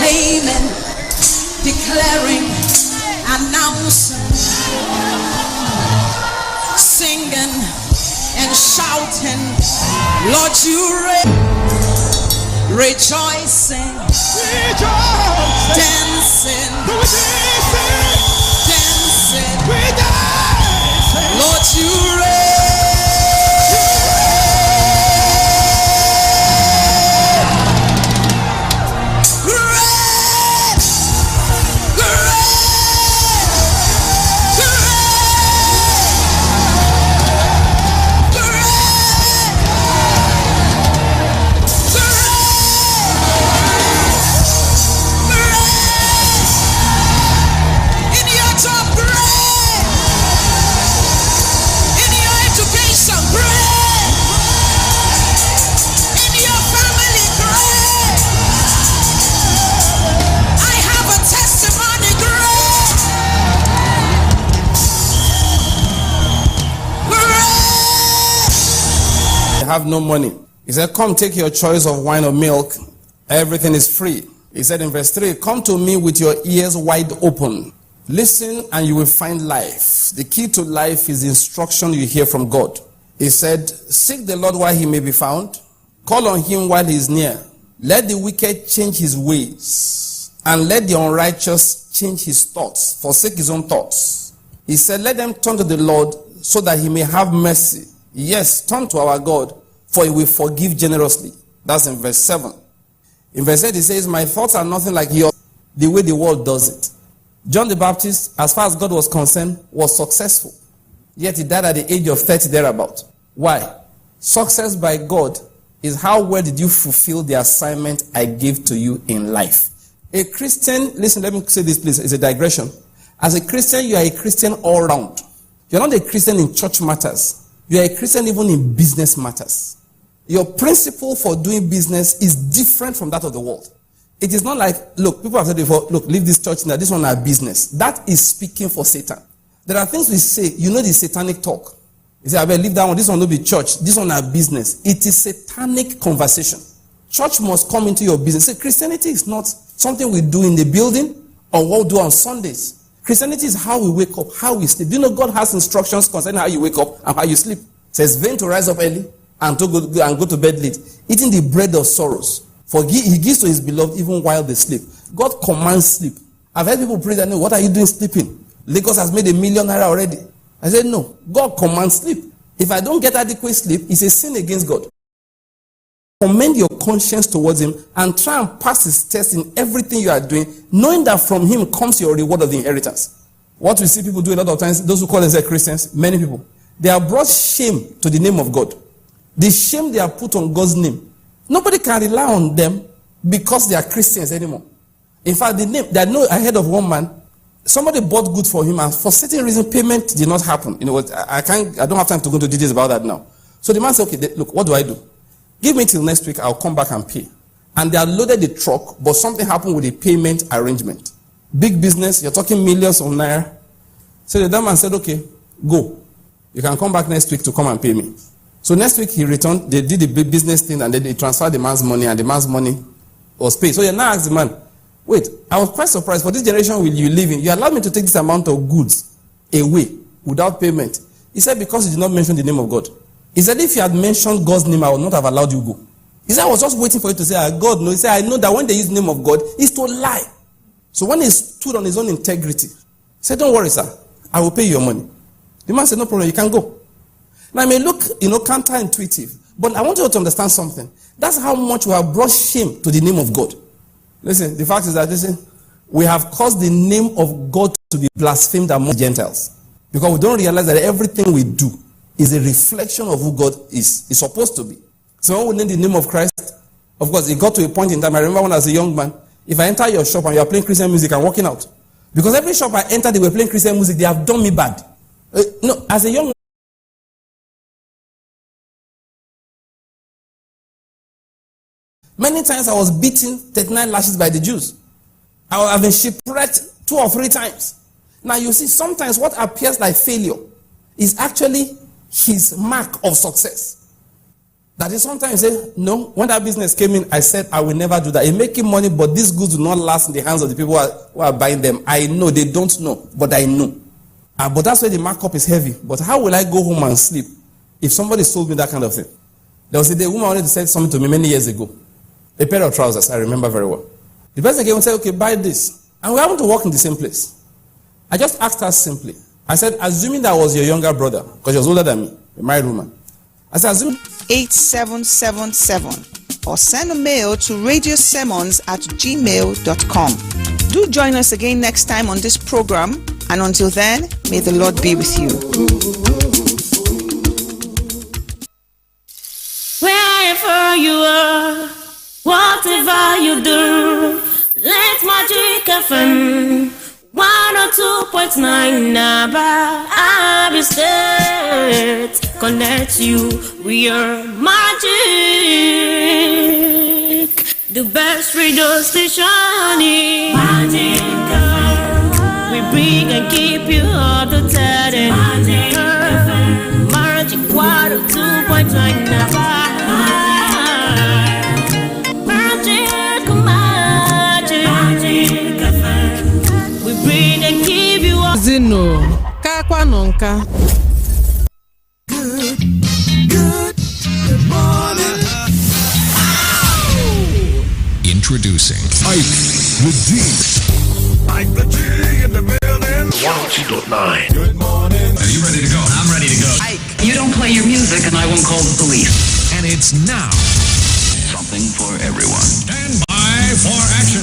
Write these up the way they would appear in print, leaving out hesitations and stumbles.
proclaiming, declaring, announcing, singing and shouting, Lord, you rejoicing, dancing, Lord, you reign. Have no money. He said, come take your choice of wine or milk. Everything is free. He said in verse 3, come to me with your ears wide open. Listen and you will find life. The key to life is the instruction you hear from God. He said, seek the Lord while he may be found. Call on him while he is near. Let the wicked change his ways, and let the unrighteous change his thoughts, forsake his own thoughts. He said, let them turn to the Lord so that he may have mercy. Yes, turn to our God, for he will forgive generously. That's in verse 7. In verse 8, he says, my thoughts are nothing like yours, the way the world does it. John the Baptist, as far as God was concerned, was successful. Yet he died at the age of 30 thereabout. Why? Success by God is how well did you fulfill the assignment I gave to you in life. A Christian, listen, let me say this please, it's a digression. As a Christian, you are a Christian all round. You're not a Christian in church matters. You are a Christian even in business matters. Your principle for doing business is different from that of the world. It is not like, look, people have said before, look, leave this church now, this one our business. That is speaking for Satan. There are things we say, you know the satanic talk. You say, I better leave that one, this one will be church, this one our business. It is satanic conversation. Church must come into your business. See, Christianity is not something we do in the building or what we do on Sundays. Christianity is how we wake up, how we sleep. Do you know God has instructions concerning how you wake up and how you sleep? It says, vain to rise up early and to go to bed late, eating the bread of sorrows. For he gives to his beloved even while they sleep. God commands sleep. I've heard people pray that, no, what are you doing sleeping? Lagos has made $1 million already. I said, no, God commands sleep. If I don't get adequate sleep, it's a sin against God. Commend your conscience towards him and try and pass his test in everything you are doing, knowing that from him comes your reward of the inheritance. What we see people do a lot of times, those who call themselves Christians, many people, they have brought shame to the name of God. The shame they have put on God's name. Nobody can rely on them because they are Christians anymore. In fact, I heard of one man, somebody bought goods for him and for certain reason payment did not happen. You know what? I don't have time to go into details about that now. So the man said, okay, look, what do I do? Give me till next week, I'll come back and pay. And they had loaded the truck, but something happened with the payment arrangement. Big business, you're talking millions of naira. So the man said, okay, go. You can come back next week to come and pay me. So next week he returned, they did the big business thing and then they transferred the man's money and the man's money was paid. So you now ask the man, wait, I was quite surprised, for this generation will you live in, you allowed me to take this amount of goods away without payment. He said, because you did not mention the name of God. He said, if you had mentioned God's name, I would not have allowed you go. He said, I was just waiting for you to say, God, no. He said, I know that when they use the name of God, it's to lie. So when he stood on his own integrity, he said, don't worry, sir. I will pay you your money. The man said, no problem, you can go. Now, it may look, counterintuitive, but I want you to understand something. That's how much we have brought shame to the name of God. Listen, the fact is that, we have caused the name of God to be blasphemed among Gentiles. Because we don't realize that everything we do is a reflection of who God is supposed to be. So when we name the name of Christ, of course, it got to a point in time. I remember when I was a young man, if I enter your shop and you are playing Christian music, I'm walking out. Because every shop I enter, they were playing Christian music, they have done me bad. No, as a young man, many times I was beaten 39 lashes by the Jews. I have been shipwrecked 2 or 3 times. Now you see, sometimes what appears like failure is actually his mark of success. That is sometimes you say, no, when that business came in, I said, I will never do that. It's making money, but these goods do not last in the hands of the people who are buying them. I know, they don't know, but I know. But that's why the markup is heavy. But how will I go home and sleep if somebody sold me that kind of thing? There was a day, a woman wanted to say something to me many years ago. A pair of trousers, I remember very well. The person came and said, okay, buy this. And we happened to work in the same place. I just asked her simply. I said, assuming that was your younger brother, because she was older than me, a married woman. I said, assuming 8777 or send a mail to radiosermons@gmail.com. Do join us again next time on this program, and until then, may the Lord be with you. Wherever you are, whatever you do, let Magic FM 102.9 Naba Abia State connect you with your magic. The best radio station is Magic FM. We bring and keep you up to date. Magic FM. Magic 102.9 Naba. Zino, kakwanonka. Good morning. Introducing Ike the D. Ike the G in the building. 102.9. Good morning. Are you ready to go? I'm ready to go. Ike, you don't play your music and I won't call the police. And it's now. Something for everyone. Stand by for action.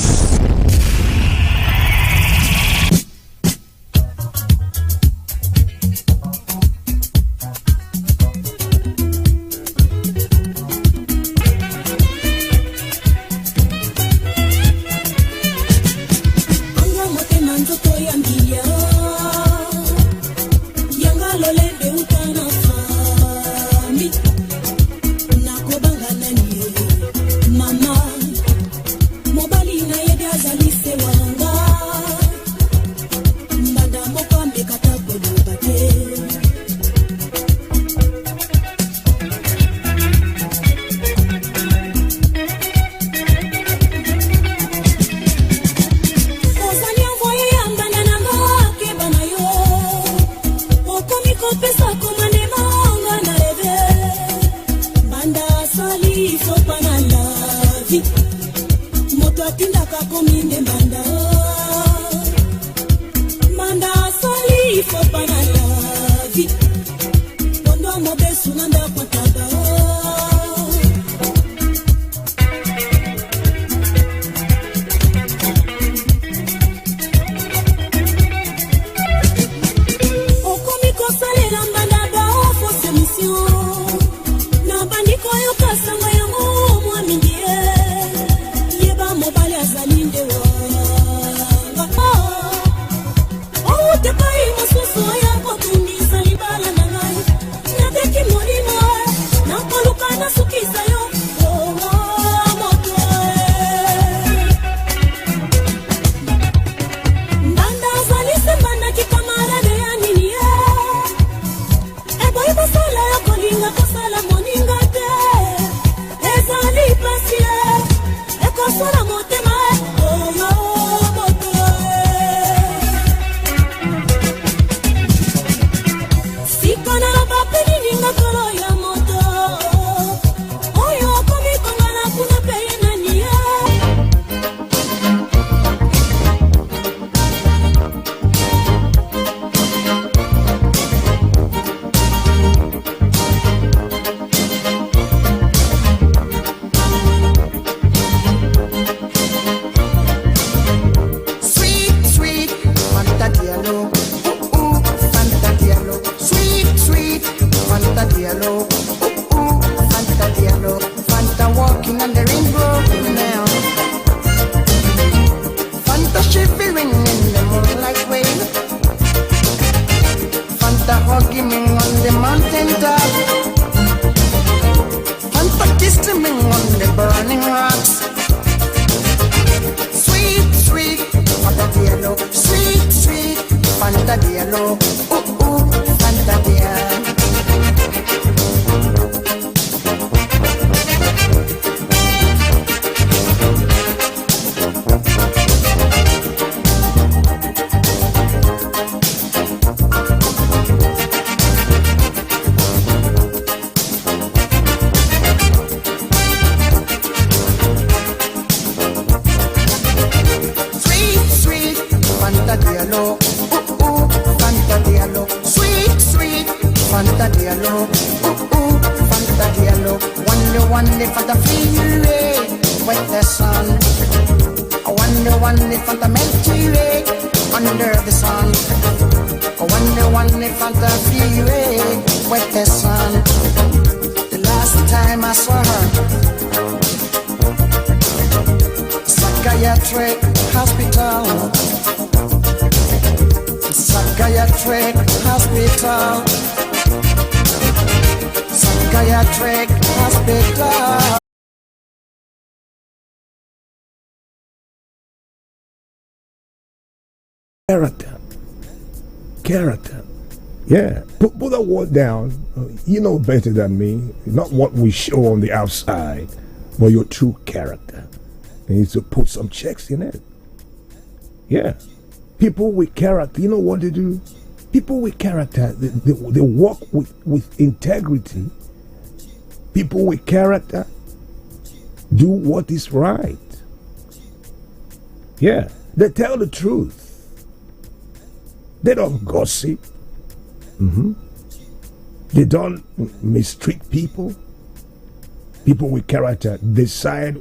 Fanta Diallo, ooh, Fanta Diallo. One day Fanta freeway, with the sun. One day Fanta Milky Way, under the sun. One day Fanta freeway, with the sun. The last time I saw her, Psychiatric Hospital. Psychiatric Hospital. Psychiatric Hospital. Character. Yeah. Put that word down. You know better than me. Not what we show on the outside, but your true character. You need to put some checks in it. Yeah. People with character, you know what they do? People with character, they walk with integrity. People with character do what is right. Yeah. They tell the truth. They don't gossip. They don't mistreat people. People with character decide.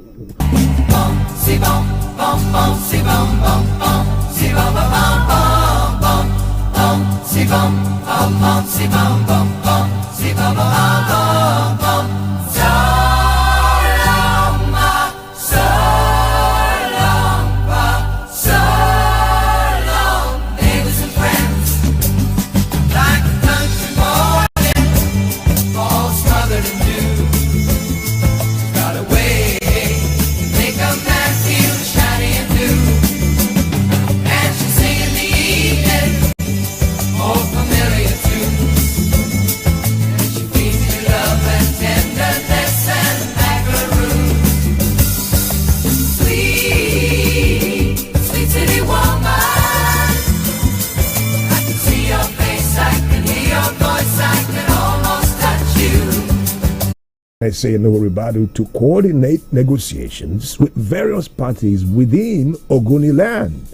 I say Nuhu Ribadu to coordinate negotiations with various parties within Ogoni land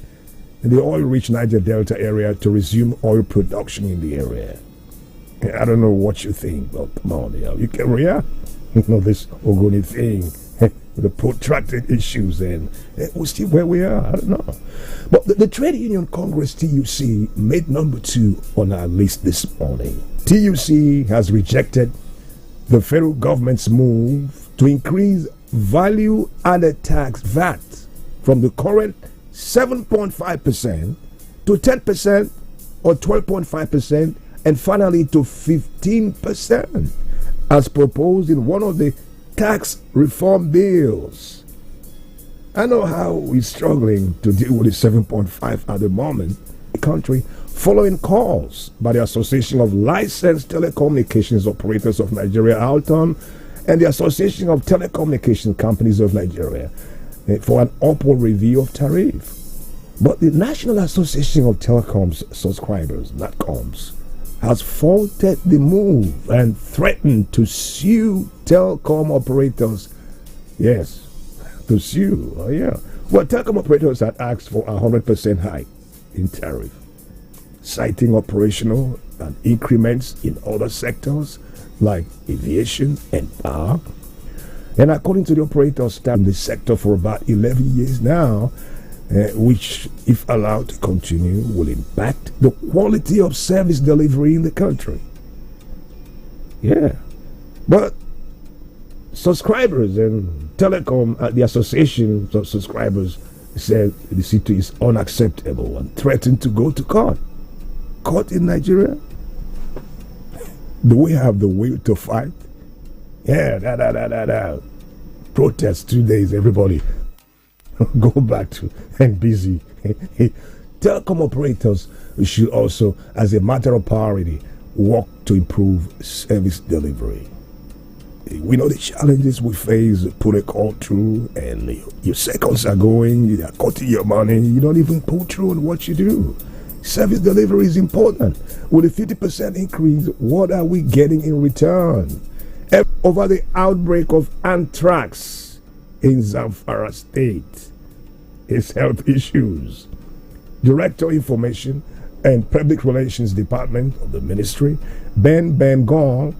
in the oil-rich Niger Delta area to resume oil production in the area. I don't know what you think, but come on, you can react. You know, this Ogoni thing, the protracted issues, and we're still where we are. I don't know. But the Trade Union Congress, TUC, made number 2 on our list this morning. TUC has rejected the federal government's move to increase value-added tax VAT from the current 7.5% to 10% or 12.5% and finally to 15% as proposed in one of the tax reform bills. I know how we're struggling to deal with the 7.5 at the moment in the country, following calls by the Association of Licensed Telecommunications Operators of Nigeria, ALTON, and the Association of Telecommunication Companies of Nigeria for an upward review of tariff. But the National Association of Telecoms Subscribers, NATCOMS, has faulted the move and threatened to sue telecom operators. Yes, to sue. Oh, yeah. Well, telecom operators had asked for a 100% hike in tariff, citing operational and increments in other sectors like aviation and power. And according to the operators, stand in the sector for about 11 years now, which, if allowed to continue, will impact the quality of service delivery in the country. Yeah. But subscribers and telecom at the Association of Subscribers said the situation is unacceptable and threatened to go to court. Court in Nigeria? Do we have the will to fight? Yeah, protest 2 days, everybody. Go back to and busy. Telecom operators should also, as a matter of priority, work to improve service delivery. We know the challenges we face, put a call through, and your seconds are going, they are cutting your money, you don't even pull through on what you do. Service delivery is important. With a 50% increase, what are we getting in return? Over the outbreak of anthrax in Zamfara State, its health issues. Director Information and Public Relations Department of the Ministry, Ben Gong,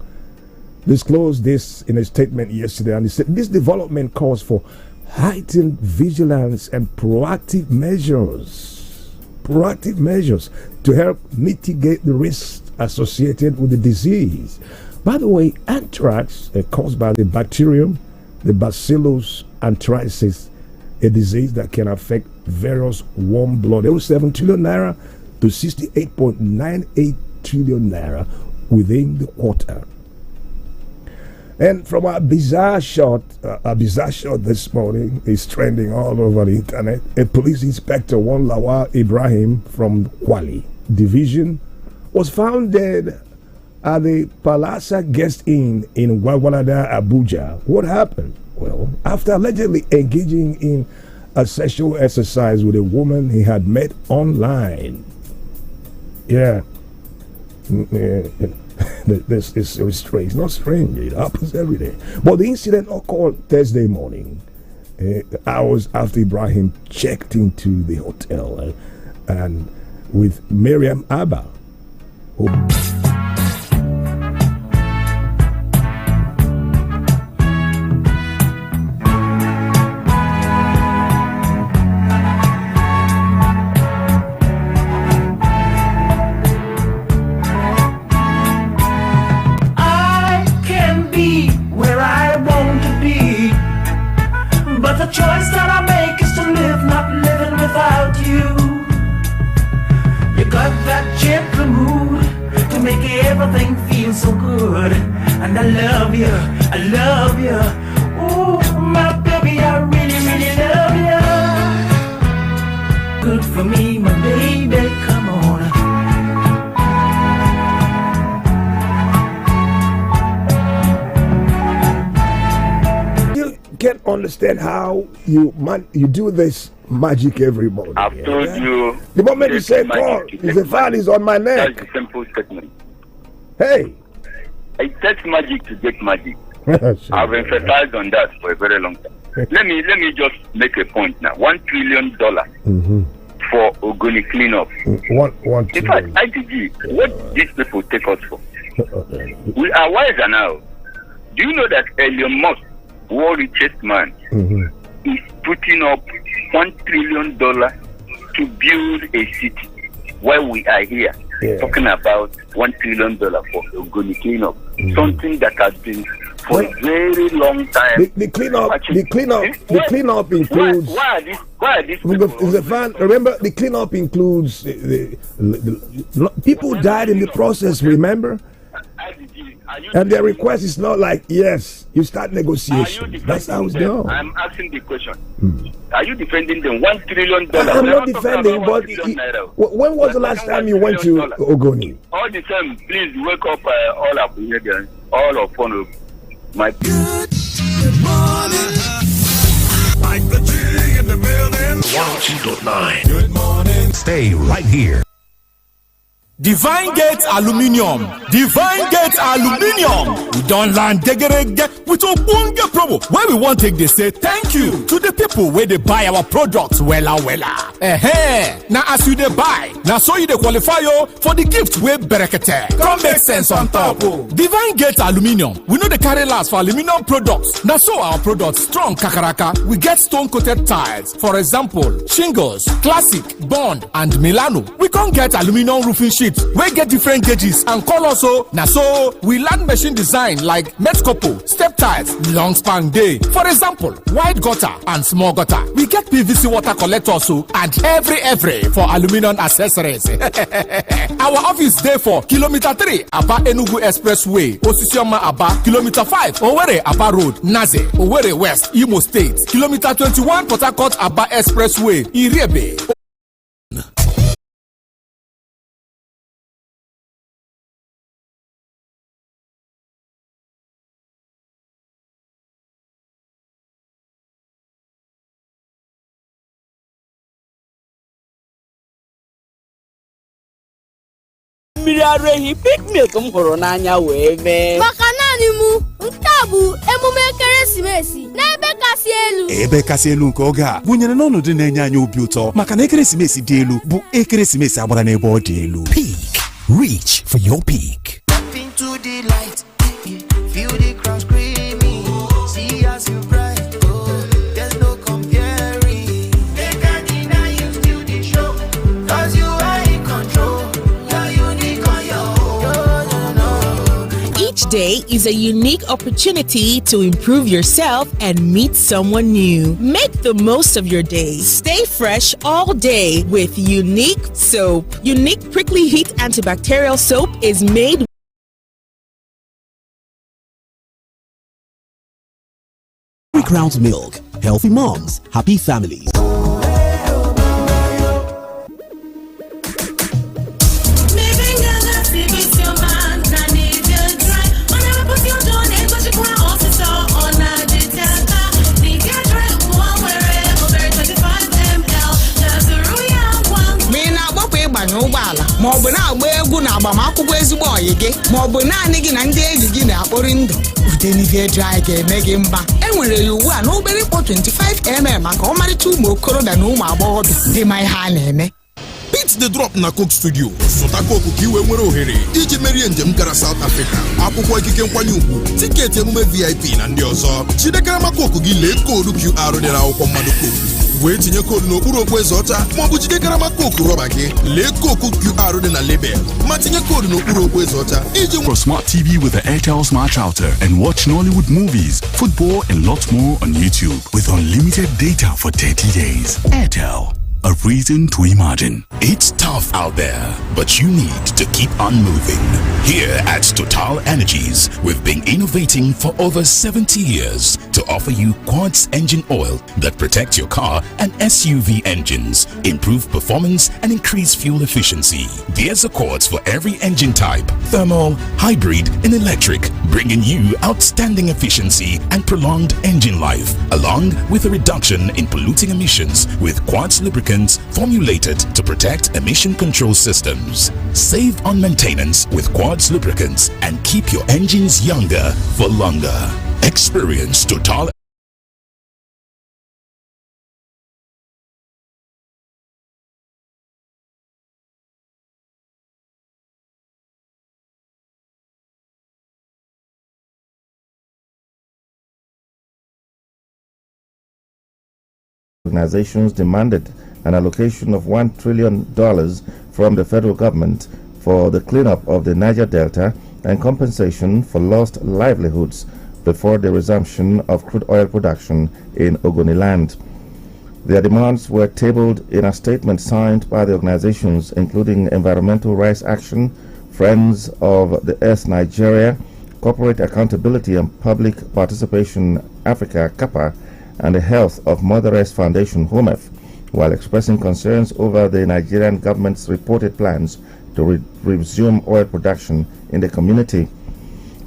disclosed this in a statement yesterday, and he said this development calls for heightened vigilance and proactive measures to help mitigate the risks associated with the disease. By the way, anthrax caused by the bacterium, the Bacillus anthracis, a disease that can affect various warm blood. There was 7 trillion naira to 68.98 trillion naira within the quarter. And from a bizarre shot this morning is trending all over the internet. A police inspector, one Lawal Ibrahim from Kwali Division, was found dead at the Palasa Guest Inn in Gwagwalada, Abuja. What happened? Well, after allegedly engaging in a sexual exercise with a woman he had met online. Yeah. This is so strange. Not strange, it happens every day. But the incident occurred Thursday morning, hours after Ibrahim checked into the hotel and with Miriam Abba. Choice that I make is to live, not living without you. You got that gentle mood to make everything feel so good. And I love you, oh my baby, I really, really love you. Good for me, my baby, come on. Can't understand how you do this magic every morning. I've told you. The moment you say call, the fan is on my neck. That's a simple statement. Hey. It takes magic to get magic. I've emphasized on that for a very long time. Let me just make a point now. $1 trillion for Ogoni cleanup. One in fact, ITG, what these people take us for? We are wiser now. Do you know that Elon Musk, world richest man, is putting up $1 trillion to build a city while we are here talking about $1 trillion for Ogoni cleanup, something that has been for a very long time. The cleanup includes. Why are these remember, the cleanup includes the people died in the process. Remember. And their request is not like, yes, you start negotiations. That's how it's done. I'm asking the question. Are you defending them $1 trillion? I'm not defending, but when was the last time you went to Ogoni? All the time, please wake up all of you, all of one of my good morning. Like the G in the building. 102.9. Good morning. Stay right here. Divine Gate Aluminium. Divine Gate Aluminium. We don't land degerege with a bunga promo where we want to take they say thank you to the people where they buy our products wella. Now as you they buy, now so you they qualify you for the gift where berekete. Come make sense on top. Divine Gate Aluminium. We know the carry last for aluminium products. Now so our products strong kakaraka. We get stone coated tiles. For example, shingles, classic, bond, and Milano. We can't get aluminium roofing sheet. We get different gauges and colors. So now so we land machine design like Metcopo, step tiles, long span day. For example, wide gutter and small gutter. We get PVC water collector so and every for aluminum accessories. Our office there for kilometer 3 Aba Enugu Expressway, Osisioma Aba, kilometer 5 Owerri Aba Road, Naze, Owerri West, Imo State, kilometer 21 Port Harcourt Aba Expressway, Irebe. mmiri ara ehi picnic m hụrụ n'anya wee mee maka naanị m nke a bụ emume ekeresimesi n'ebe kasị kasị elu. Ebe kasị elu nke oge a gụnyere n'ọnọdụ na-enye anyị obi ụtọ maka na ekeresimesi dị elu bụ ekeresimesi agbara n'ebe ọ dị elu. Peak. Reach for your peak. Step into the light. Feel the crowd screaming. See us you bright. Oh, there's no comparing. They can't deny you still the show. Cause you are in control. You're unique on your own. Each day is a unique opportunity to improve yourself and meet someone new. Make the most of your day. Stay fresh all day with Unique Soap. Unique Prickly Heat Antibacterial Soap is made Ground milk. Healthy moms, happy families. n'ụgbọala ma ọ bụ na-agba egwu na agbamakwụkwọ ezigbo ọyị gị ma ọ bụ naanị gị na ndị enyi gị na-akpọrị ndụ Udenive Dry ga-eme gị mma. Enwere ya ugbu a n'obere ikpo 25mm maka ọmarịcha ụmụ okorobịa na ụmụ agbọghọbịa dị ma ihe a na-eme. Beat the drop na Coke Studio. Zụta Coke ka iwe nwere ohere iji merie njem gara South Africa. Akwụkwọ ikike nkwanye ugwu, tiketi emume VIP na ndị ọzọ. Chidekarama Coke gị lee koodu QR dị n'akwụkwọ mmadụ Coke. Wee tinye koodu n'okpuru okpueze ọcha ma ọ bụ jide karama Coke rọba gị lee kooku QR dị na label ma tinye koodu n'okpuru okpueze ọcha iji for smart TV with the Airtel Smart Router and watch Nollywood movies, football and lots more on YouTube with unlimited data for 30 days. Airtel, a reason to imagine. It's tough out there, but you need to keep on moving. Here at Total Energies, we've been innovating for over 70 years to offer you quartz engine oil that protects your car and SUV engines, improve performance and increase fuel efficiency. There's a quartz for every engine type, thermal, hybrid and electric, bringing you outstanding efficiency and prolonged engine life, along with a reduction in polluting emissions with quartz lubricants formulated to protect emission control systems. Save on maintenance with quartz lubricants and keep your engines younger for longer. Experience Total. Organizations demanded an allocation of $1 trillion from the federal government for the cleanup of the Niger Delta and compensation for lost livelihoods before the resumption of crude oil production in Ogoniland. Their demands were tabled in a statement signed by the organizations including Environmental Rights Action, Friends of the Earth Nigeria, Corporate Accountability and Public Participation Africa, CAPA, and the Health of Mother Earth Foundation, HOMEF, while expressing concerns over the Nigerian government's reported plans to resume oil production in the community.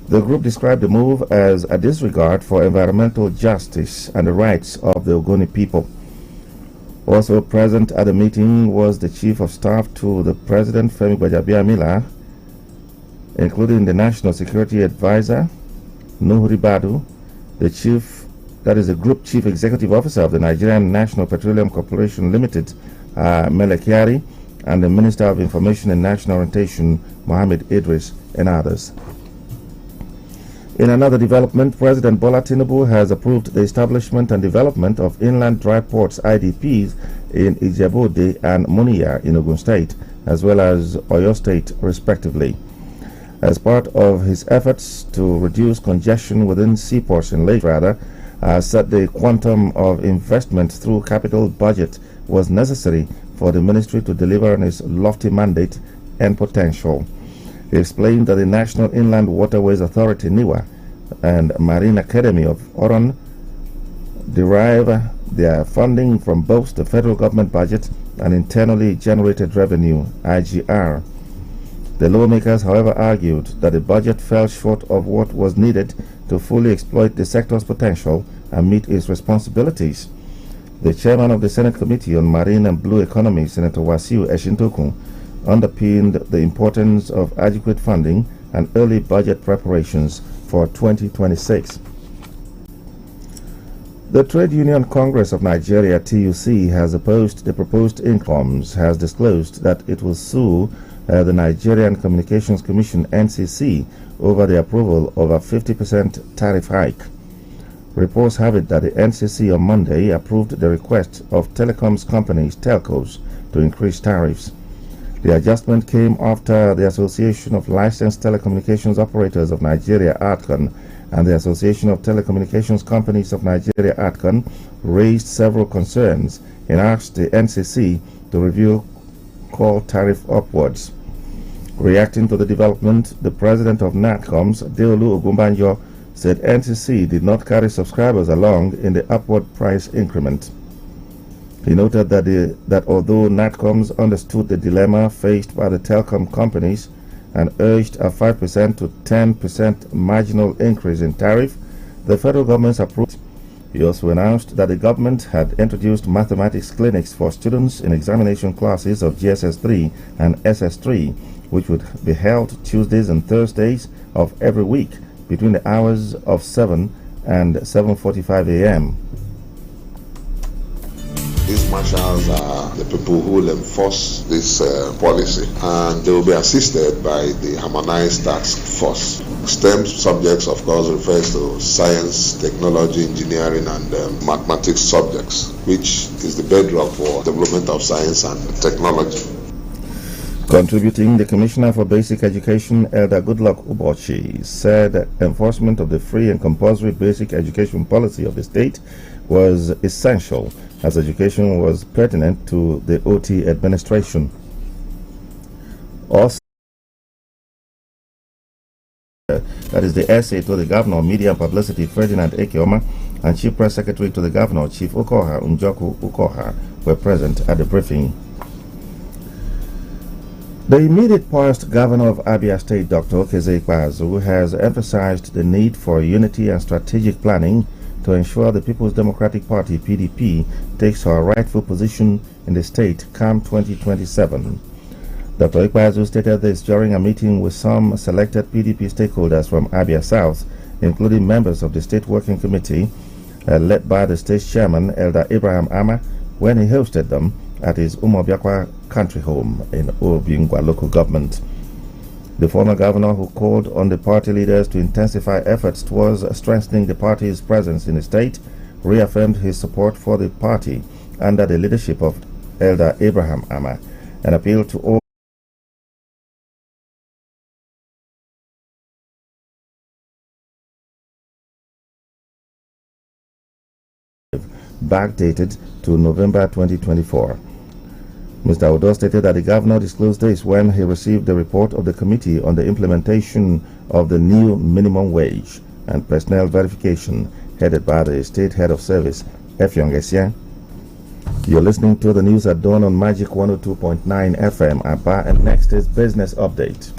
The group described the move as a disregard for environmental justice and the rights of the Ogoni people. Also present at the meeting was the Chief of Staff to the President, Femi Gbajabiamila, including the National Security Advisor, Nuhu Ribadu, the Group Chief Executive Officer of the Nigerian National Petroleum Corporation Limited, Mele Kyari, and the Minister of Information and National Orientation, Mohammed Idris, and others. In another development, President Bola Tinubu has approved the establishment and development of inland dry ports IDPs in Ijebu-Ode and Muniya in Ogun State, as well as Oyo State, respectively. As part of his efforts to reduce congestion within seaports in Lagos, said the quantum of investment through capital budget was necessary for the ministry to deliver on its lofty mandate and potential. He explained that the National Inland Waterways Authority, NIWA, and Marine Academy of Oron derive their funding from both the federal government budget and internally generated revenue, IGR. The lawmakers, however, argued that the budget fell short of what was needed to fully exploit the sector's potential and meet its responsibilities. The chairman of the Senate Committee on Marine and Blue Economy, Senator Wasiu Eshintoku, underpinned the importance of adequate funding and early budget preparations for 2026. The Trade Union Congress of Nigeria, TUC, has opposed the proposed incomes, has disclosed that it will sue the Nigerian Communications Commission, NCC, over the approval of a 50% tariff hike. Reports have it that the NCC on Monday approved the request of telecoms companies, telcos, to increase tariffs. The adjustment came after the Association of Licensed Telecommunications Operators of Nigeria, ATCON, and the Association of Telecommunications Companies of Nigeria, ATCON, raised several concerns and asked the NCC to review call tariff upwards. Reacting to the development, the president of NATCOMS, Deolu Ogumbanjo, said NCC did not carry subscribers along in the upward price increment. He noted that although NATCOMS understood the dilemma faced by the telecom companies and urged a 5% to 10% marginal increase in tariff, the federal government's approved. He also announced that the government had introduced mathematics clinics for students in examination classes of GSS 3 and SS 3, which would be held Tuesdays and Thursdays of every week between the hours of 7 and 7:45 a.m. These marshals are the people who will enforce this policy, and they will be assisted by the Harmonized Task Force. STEM subjects, of course, refers to science, technology, engineering, and mathematics subjects, which is the bedrock for development of science and technology. Contributing, the Commissioner for Basic Education, Elder Goodluck Ubochi, said enforcement of the free and compulsory basic education policy of the state was essential as education was pertinent to the OT administration. Also, that is the essay to the Governor, Media and Publicity, Ferdinand Ekeoma, and Chief Press Secretary to the Governor, Chief Ukoha Njoku Ukoha, were present at the briefing. The immediate past Governor of Abia State, Dr. Okeze Ikpeazu, has emphasized the need for unity and strategic planning to ensure the People's Democratic Party, PDP, takes her rightful position in the state come 2027. Dr. Ikpeazu stated this during a meeting with some selected PDP stakeholders from Abia South, including members of the State Working Committee, led by the state chairman, Elder Abraham Ama, when he hosted them at his Umuobiakwa country home in Obingwa local government. The former governor, who called on the party leaders to intensify efforts towards strengthening the party's presence in the state, reaffirmed his support for the party under the leadership of Elder Abraham Ama and appealed to all backdated to November 2024. Mr. Odo stated that the governor disclosed this when he received the report of the Committee on the Implementation of the New Minimum Wage and Personnel Verification, headed by the State Head of Service, Effiong Essien. You're listening to the news at dawn on Magic 102.9 FM, Aba, and next is Business Update.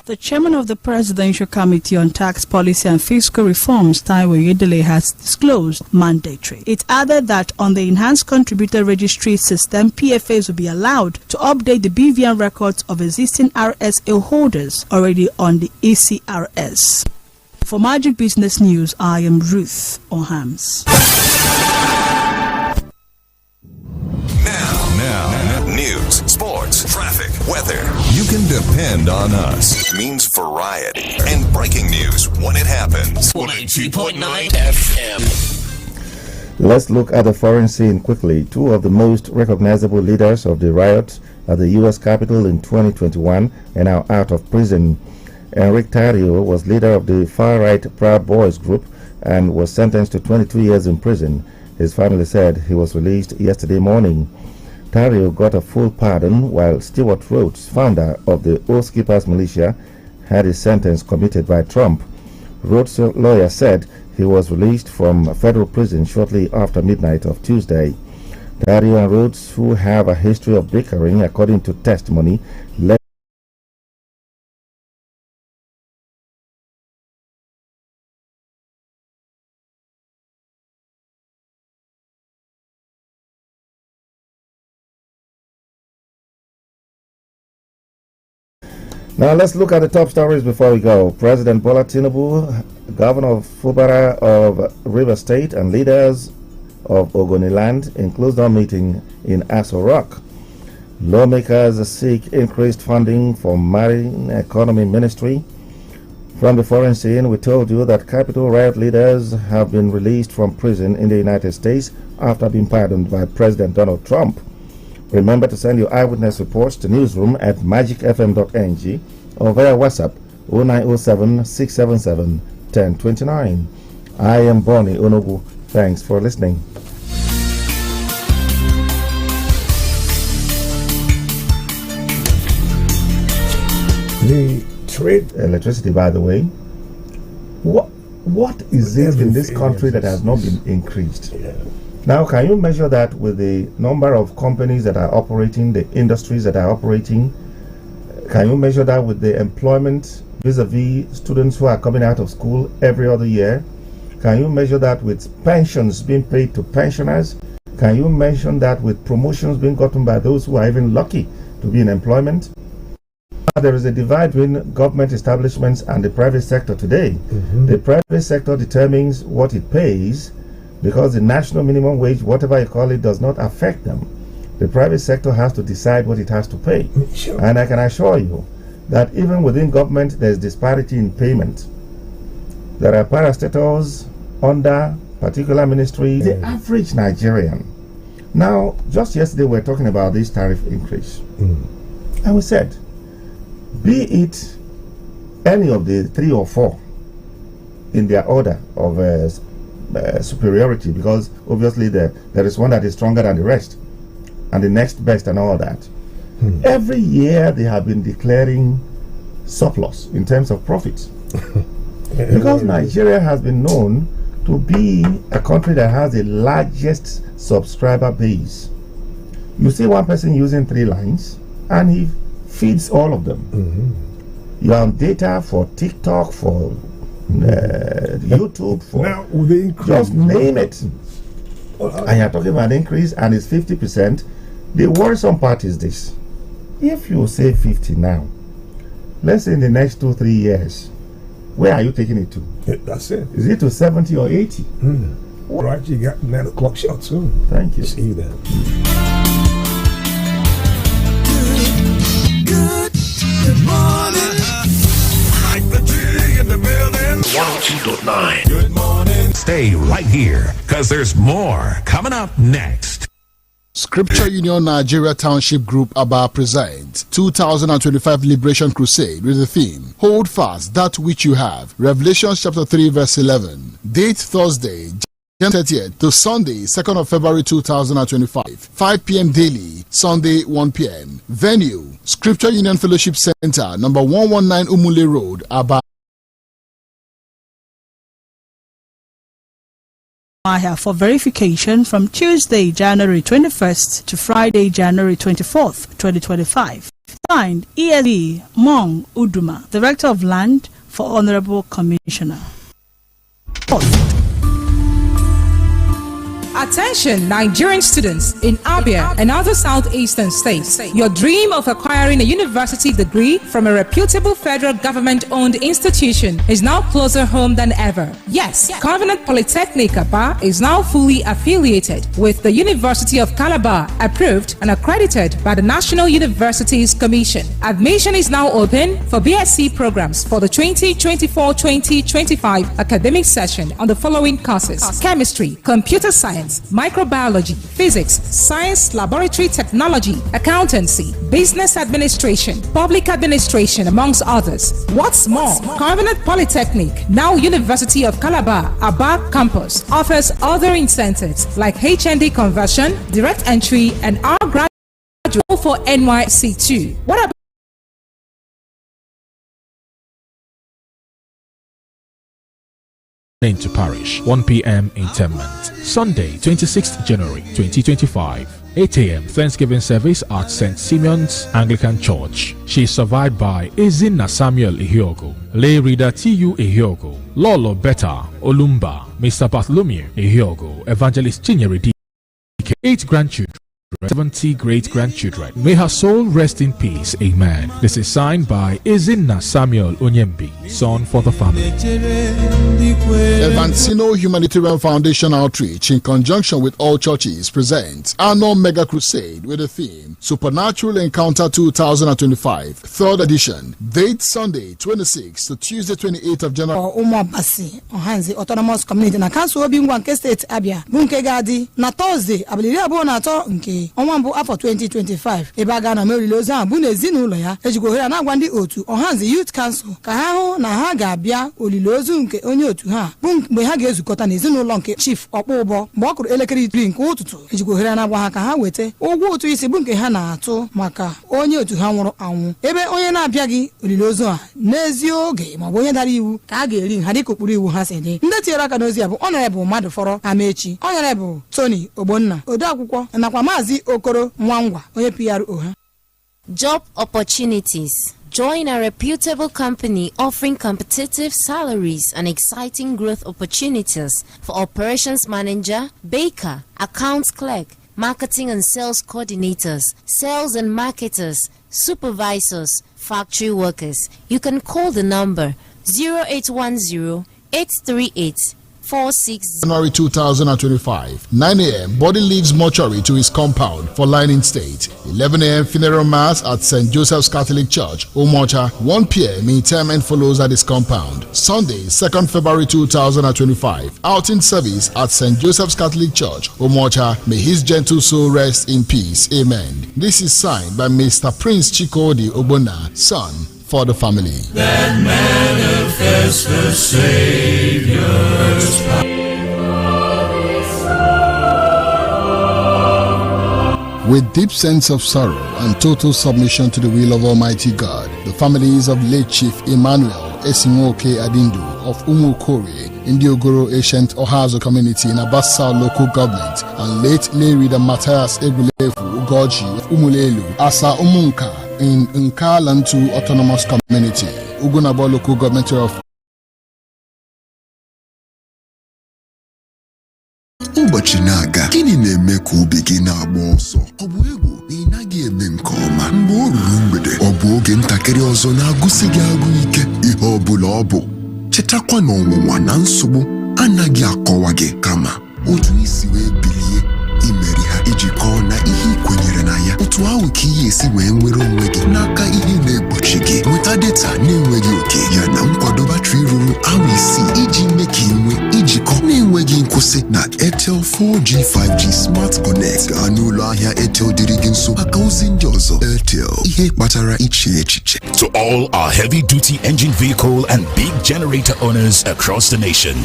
The chairman of the Presidential Committee on Tax Policy and Fiscal Reforms, Taiwo Yedele, has disclosed mandatory. It added that on the Enhanced Contributor Registry System, PFAs will be allowed to update the BVN records of existing RSA holders already on the ECRS. For Magic Business News, I am Ruth Ohams. Now, news, sports, traffic, weather. You can depend on us. It means variety and breaking news when it happens. 102.9 FM. Let's look at the foreign scene quickly. Two of the most recognizable leaders of the riot at the U.S. Capitol in 2021 are now out of prison. Enrique Tarrio was leader of the far-right Proud Boys group and was sentenced to 22 years in prison. His family said he was released yesterday morning. Tarrio got a full pardon, while Stewart Rhodes, founder of the Oath Keepers militia, had his sentence commuted by Trump. Rhodes' lawyer said he was released from federal prison shortly after midnight of Tuesday. Tarrio and Rhodes, who have a history of bickering according to testimony, led Now let's look at the top stories before we go. President Bola Tinubu, Governor of Fubara of River State, and leaders of Ogoniland in closed-door meeting in Aso Rock. Lawmakers seek increased funding for Marine Economy Ministry. From the foreign scene, we told you that Capitol riot leaders have been released from prison in the United States after being pardoned by President Donald Trump. Remember to send your eyewitness reports to newsroom at magicfm.ng or via WhatsApp 0907 677 1029. I am Bonnie Onogu. Thanks for listening. The trade electricity, by the way, what is it in this country that has not been increased? Yeah. Now, can you measure that with the number of companies that are operating, the industries that are operating? Can you measure that with the employment vis-a-vis students who are coming out of school every other year? Can you measure that with pensions being paid to pensioners? Can you mention that with promotions being gotten by those who are even lucky to be in employment? There is a divide between government establishments and the private sector today. The private sector determines what it pays because the national minimum wage, whatever you call it, does not affect them. The private sector has to decide what it has to pay. Sure. And I can assure you that even within government, there's disparity in payment. There are parastatals under particular ministries. The average Nigerian. Now, just yesterday we were talking about this tariff increase. And we said, be it any of the 3 or 4 in their order of superiority, because obviously there is one that is stronger than the rest and the next best and all that. Every year they have been declaring surplus in terms of profits because Nigeria has been known to be a country that has the largest subscriber base. You see one person using 3 lines and he feeds all of them. You have data for TikTok, for YouTube, for now, the increase, just name it. And you're talking about an increase and it's 50%. The worrisome part is this. If you say 50 now, let's say in the next 2-3 years, where are you taking it to? That's it. Is it to 70 or 80? Right, you got 9 o'clock shot soon. Thank you. See you then. Good morning. Mike the G in the building. 102.9. Good morning. Stay right here, because there's more coming up next. Scripture Union Nigeria Township Group Aba presents 2025 Liberation Crusade with the theme Hold Fast That Which You Have. Revelation chapter 3 verse 11. Date Thursday, January 30th to Sunday, 2nd of February 2025. 5 p.m. daily, Sunday 1 p.m. Venue, Scripture Union Fellowship Center, number 119 Umule Road, Aba. For verification from Tuesday, January 21st to Friday, January 24th, 2025. Signed, ESE Mong Uduma, Director of Land for Honorable Commissioner. Attention Nigerian students in Abia and other southeastern states. Your dream of acquiring a university degree from a reputable federal government-owned institution is now closer home than ever. Yes, Covenant Polytechnic Aba is now fully affiliated with the University of Calabar, approved and accredited by the National Universities Commission. Admission is now open for BSc programs for the 2024-2025 academic session on the following courses: Chemistry, Computer Science, Microbiology, Physics, Science, Laboratory Technology, Accountancy, Business Administration, Public Administration, amongst others. What's more, Covenant Polytechnic, now University of Calabar, Aba campus, offers other incentives like HND conversion, direct entry, and our graduate for NYC2. What about into parish, 1 p.m. interment. Sunday, 26th January 2025, 8 a.m. Thanksgiving service at St. Simeon's Anglican Church. She is survived by Ezinna Samuel Ihiogo, Lay Reader T.U. Ihiogo, Lolo Beta Olumba, Mr. Bartholomew Ihiogo, Evangelist Chinyere D. 8 grandchildren. 70 great-grandchildren. May her soul rest in peace. Amen. This is signed by Izinna Samuel Onyembi, son for the family. Evansino Humanitarian Foundation Outreach, in conjunction with all churches, presents annual mega crusade with the theme Supernatural Encounter 2025, 3rd edition. Date Sunday 26 to Tuesday 28th of January. Umobasi Ohanzi Autonomous Community na Council Obingwa nke State Abia bunke gadi na Thursday abalị abụọ na atọ nke ọnwa mbụ afọ 2025 ebe aga na merili ozi ahụ bụ na ezinụlọ ya ejikwa ohere na-agwa ndị otu Ohanzi Youth Council ka ha hụ na ha ga-abịa olili ozu nke onye otu ha bụ mgbe ha ga-ezukọta na ezinụlọ nke Chief Ọkpụụbọ mgbe ọ kụrụ elekere 3 nke ụtụtụ ejikwa ohere na-agwa ha ka ha weta ụgwọ ụtụ isi bụ nke ha na-atụ maka onye otu ha nwụrụ anwụ ebe onye na-abịaghị olili ozu a n'ezi oge maọbụ onye dara iwu ka a ga-eri nha dịka ụkpụrụ iwu ha si dị. Ndị tinyere aka n'ozi a bụ Honorable Madụfọrọ Amechi, Honorable Tony Ogbonna, odeakwụkwọ nakwa Maazị Okoro Nwangwa, onye PRO ha. Job opportunities. Join a reputable company offering competitive salaries and exciting growth opportunities for operations manager, baker, accounts clerk, marketing and sales coordinators, sales and marketers, supervisors, factory workers. You can call the number 0810-838-46. January 2025, 9 a.m. Body leaves mortuary to his compound for Lining State. 11 a.m. funeral mass at St. Joseph's Catholic Church, Omocha. 1 p.m. interment follows at his compound. Sunday, 2nd February 2025, outing service at St. Joseph's Catholic Church, Omocha. May his gentle soul rest in peace. Amen. This is signed by Mr. Prince Chikodi Ogbonna, son for the family. That manifests the Savior's power. With deep sense of sorrow and total submission to the will of Almighty God, the families of late Chief Emmanuel Esinwoke Adindu of Umukore in the Ogoro Ancient Ohazo community in Abassa local government and late lay reader Matthias Egulefu Ugoji of Umulelu Asa Umunka in Nkalantu Autonomous Community, Ugunabo local government of ụbọchị na-aga gịnị na-eme ka obi gị na-agba ọsọ ọ bụ egwu na ị naghị eme nke ọma mgbe o ruru mgbede ọ bụ oge ntakịrị ọzọ na-agụsị gị agụ ike ihe ọ bụla ọ bụ chetakwa na ọnwụnwa na nsogbu anaghị akọwa gị kama otu isi wee bilie imeri ha iji kọọ na ihe ị kwenyere na ya otu ahụ ka ihe esi wee nwere onwe gị n'aka ihe na-egbochi gị nweta data na-enweghị oke ya na nkwado batrị ruru awa 6 iji mee ka ị nwee ijikọ na-enweghị nkwụsị na Airtel 4G 5G Smart Connect gaa n'ụlọ ahịa Airtel dịrị gị nso maka ozi ndị ọzọ. Airtel, ihe kpatara iche echiche. To all our heavy-duty engine vehicle and big generator owners across the nation,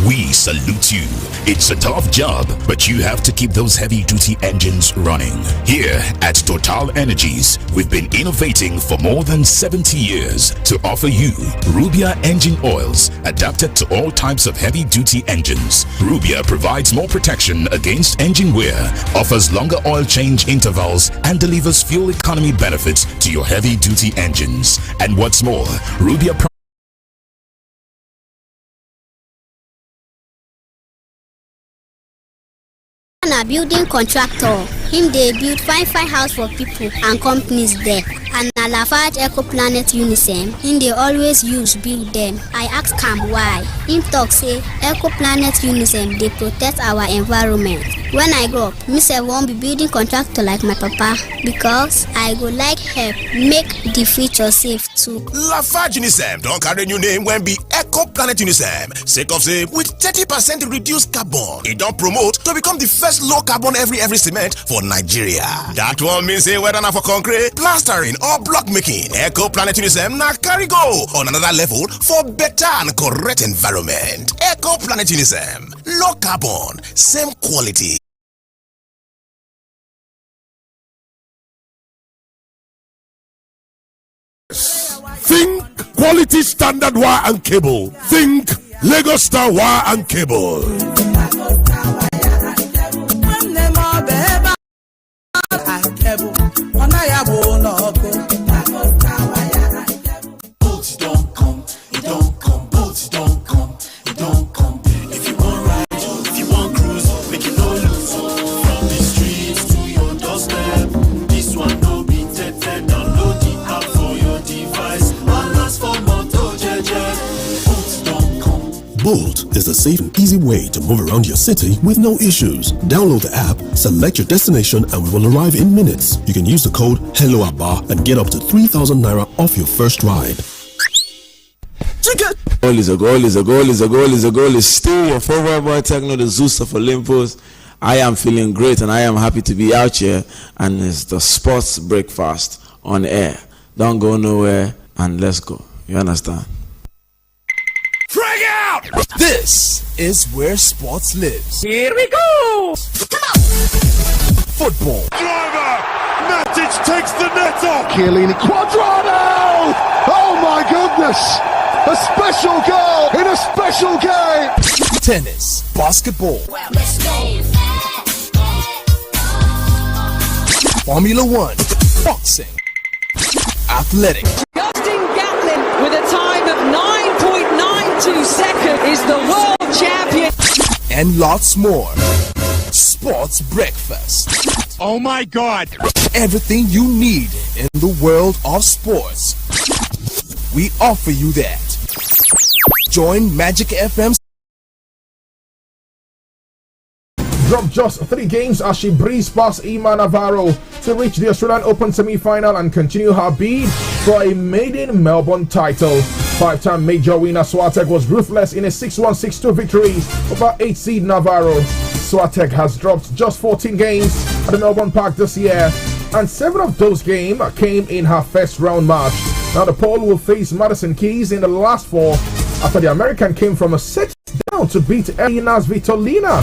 we salute you. It's a tough job, but you have to keep those heavy-duty engines running. Here at Total Energies, we've been innovating for more than 70 years to offer you Rubia engine oils adapted to all types of heavy-duty engines. Rubia provides more protection against engine wear, offers longer oil change intervals, and delivers fuel economy benefits to your heavy-duty engines. And what's more, Rubia a building contractor. Him they build fine house for people and companies there. And na Lafarge Eco Planet Unisem, him they always use build them. I ask him why. Him talk say Eco Planet Unisem they protect our environment. When I grow up, me say won't be building contractor like my papa because I go like help make the future safe too. Lafarge Unisem don't carry new name when be Eco Planet Unisem. Sake of say with 30% reduced carbon, it don't promote to become the first low carbon every cement for Nigeria. That one means say whether not for concrete, plastering or block making, Eco Planet Unisem na carry go on another level for better and correct environment. Eco Planet Unisem, low carbon, same quality. Think quality standard wire and cable. Think Lagos Star wire and cable. Bolt is a safe and easy way to move around your city with no issues. Download the app, select your destination, and we will arrive in minutes. You can use the code HelloAbba and get up to 3,000 naira off your first ride. Goal is a goal, is a goal, is a goal, is a goal. Is still your favorite boy Techno, the Zeus of Olympus. I am feeling great and I am happy to be out here, and it's the sports breakfast on air. Don't go nowhere and let's go. You understand? Frag out! This is where sports lives. Here we go! Football. Driver! Matic takes the net off! Chiellini Quadrado! Oh my goodness! A special goal in a special game! Tennis. Basketball. Well, let's go! Formula One. Boxing. Athletics. Justin Gatlin with a time of 9.92 seconds is the world champion. And lots more. Sports breakfast. Oh my God! Everything you need in the world of sports. We offer you that. Join Magic FM. Dropped just 3 games as she breezed past Ima Navarro to reach the Australian Open semi-final and continue her bid for a maiden Melbourne title. 5-time major winner Swiatek was ruthless in a 6-1, 6-2 victory over 8-seed Navarro. Swiatek has dropped just 14 games at the Melbourne Park this year, and 7 of those games came in her first round match. Now the Pole will face Madison Keys in the last 4 after the American came from a set down to beat Elina Svitolina.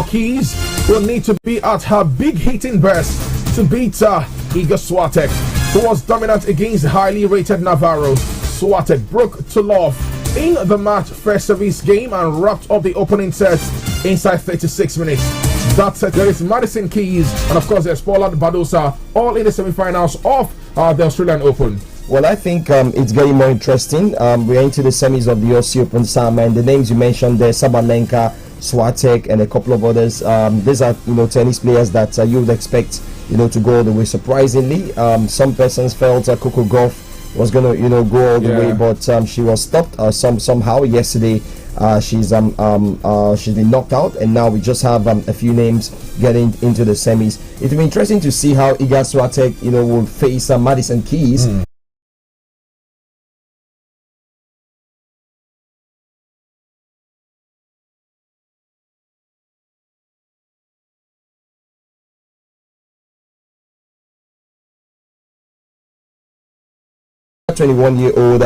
Keys will need to be at her big hitting best to beat Iga Swiatek, who was dominant against highly rated Navarro. Swiatek broke to love in the match first service game and wrapped up the opening set inside 36 minutes. That set, there is Madison Keys and of course there's Paula Badosa, all in the semi-finals of the Australian Open. Well, I think it's getting more interesting. We're into the semis of the Aussie Open, Sam, and the names you mentioned there, Sabalenka, Swiatek, and a couple of others. These are, tennis players that you would expect, to go all the way. Surprisingly, some persons felt Coco Gauff was going to, go all the way, but she was stopped somehow yesterday. She's been knocked out, and now we just have a few names getting into the semis. It will be interesting to see how Iga Swiatek, will face Madison Keys. 21-year-old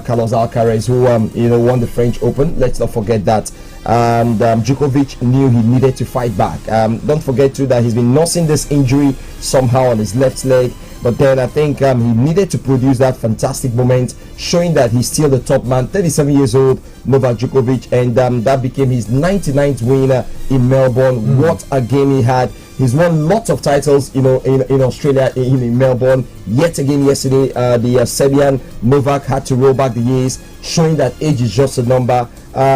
Carlos Alcaraz, who won the French Open. Let's not forget that. And Djokovic knew he needed to fight back. Don't forget too that he's been nursing this injury somehow on his left leg. But then I think he needed to produce that fantastic moment, showing that he's still the top man. 37 years old, Novak Djokovic, and that became his 99th win in Melbourne. What a game he had! He's won lots of titles, in Australia, in Melbourne. Yet again yesterday, the Serbian Novak had to roll back the years, showing that age is just a number.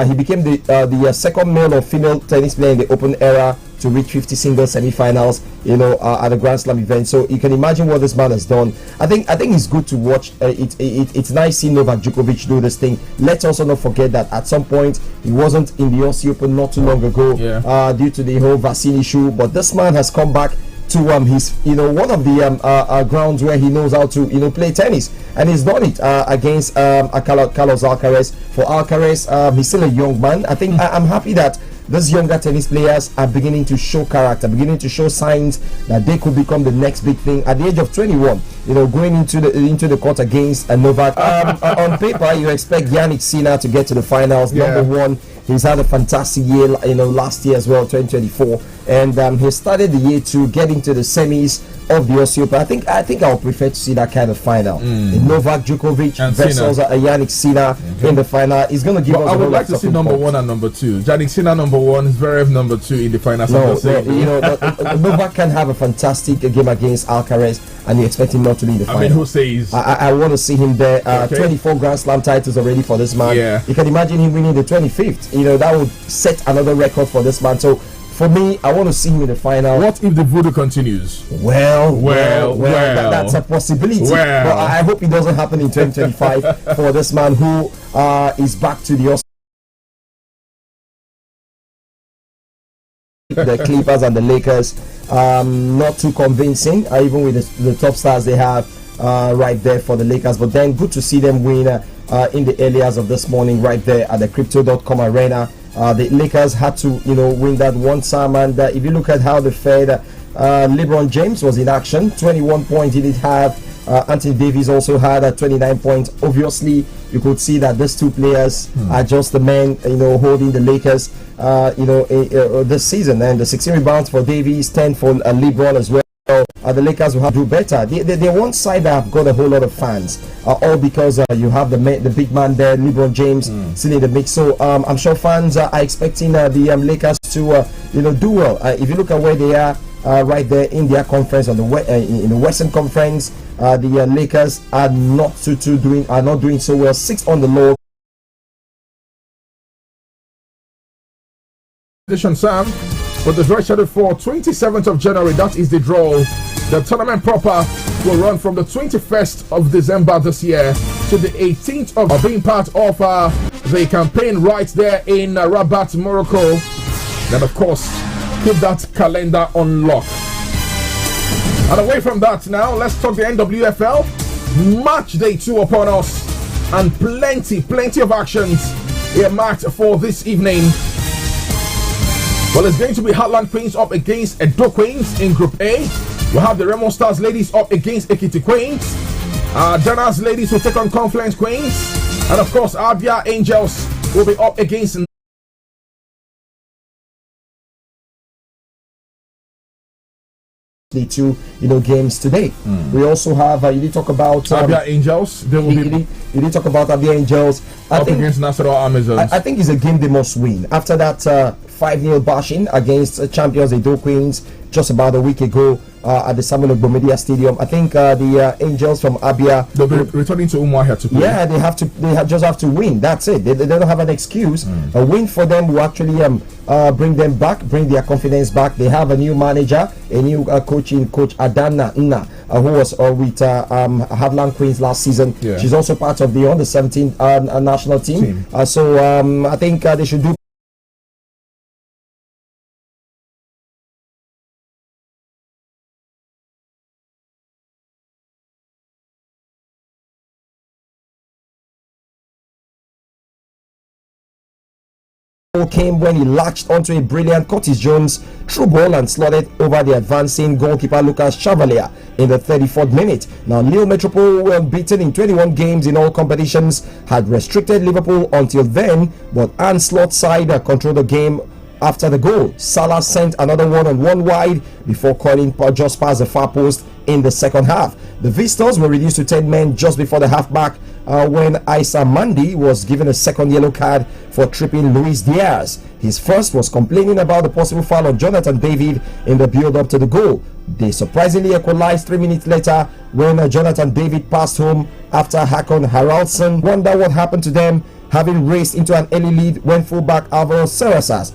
He became the second male or female tennis player in the Open era to reach 50 singles semi-finals, at a Grand Slam event. So you can imagine what this man has done. I think it's good to watch. It's nice seeing Novak Djokovic do this thing. Let's also not forget that at some point he wasn't in the Aussie Open not too long ago, due to the whole vaccine issue. But this man has come back to his one of the grounds where he knows how to play tennis, and he's done it against Carlos Alcaraz. For Alcaraz, he's still a young man. I think I'm happy that these younger tennis players are beginning to show character, beginning to show signs that they could become the next big thing. At the age of 21, going into the court against Novak. On paper, you expect Yannick Sinner to get to the finals. Number one, he's had a fantastic year, last year as well, 2024, and he started the year to get into the semis of the Aussie Open. I think I would prefer to see that kind of final. Novak Djokovic and versus Yannick Sinner in the final. He's going to give us. I would like to see number 1 and number 2. Yannick Sinner number 1, Zverev number 2 in the final. Novak can have a fantastic game against Alcaraz, and you expect him not to be in the final. Who says? I want to see him there. 24 Grand Slam titles already for this man. You can imagine him winning the 25th. That would set another record for this man. So For me, I want to see him in the final. What if the voodoo continues? Well, that's a possibility. Well. But I hope it doesn't happen in 2025 for this man who is back to the Clippers and the Lakers. Not too convincing, even with the top stars they have right there for the Lakers. But then good to see them win in the early hours of this morning right there at the Crypto.com Arena. The Lakers had to, win that one time, and if you look at how they fared, LeBron James was in action, 21 points he did have. Anthony Davis also had 29 points. Obviously, you could see that these two players are just the men, holding the Lakers, this season. And the 16 rebounds for Davis, 10 for LeBron as well. The Lakers will have to do better. They're one side that have got a whole lot of fans, all because you have the big man there, LeBron James, still in the mix. So I'm sure fans are expecting the Lakers to do well. If you look at where they are right there in their conference in the Western Conference, the Lakers are not doing so well. 6 on the low. Sam, but the draw scheduled for 27th of January. That is the draw. The tournament proper will run from the 21st of December this year to the 18th of being part of the campaign right there in Rabat, Morocco. Then, of course, keep that calendar on lock. And away from that now, let's talk the NWFL. Match day 2 upon us, and plenty of actions earmarked for this evening. Well, it's going to be Heartland Queens up against Edo Queens in Group A. We'll have the Remo Stars ladies up against Ekiti Queens. Dana's ladies will take on Confluence Queens. And of course, Abia Angels will be up against the two games today. We also have you did talk about Abia Angels. They will you did talk about Abia Angels. I think against Nasarawa Amazons. I think it's a game they must win. After that 5-0 bashing against champions Edo Queens just about a week ago at the Samuel Ogbomedia Stadium, I think the Angels from Abia, they'll be returning to Umuahia to play. Yeah, they just have to win. That's it. They don't have an excuse. A win for them will actually bring them back, bring their confidence back. They have a new manager, a new coach Adana Nna, who was with Heartland Queens last season. Yeah. She's also part of the under-17 national team. So I think they should do. Came when he latched onto a brilliant Curtis Jones through ball and slotted over the advancing goalkeeper Lucas Chevalier in the 34th minute. Now, Lille Metropole were beaten in 21 games in all competitions, had restricted Liverpool until then, but Anne Slot's side controlled the game. After the goal, Salah sent another one on one wide before calling just past the far post in the second half. The visitors were reduced to 10 men just before the halfback when Isa Mandi was given a second yellow card for tripping Luis Diaz. His first was complaining about the possible foul on Jonathan David in the build-up to the goal. They surprisingly equalized 3 minutes later when Jonathan David passed home after Hakon Haraldsson wonder what happened to them, having raced into an early lead when fullback Alvaro Serrasas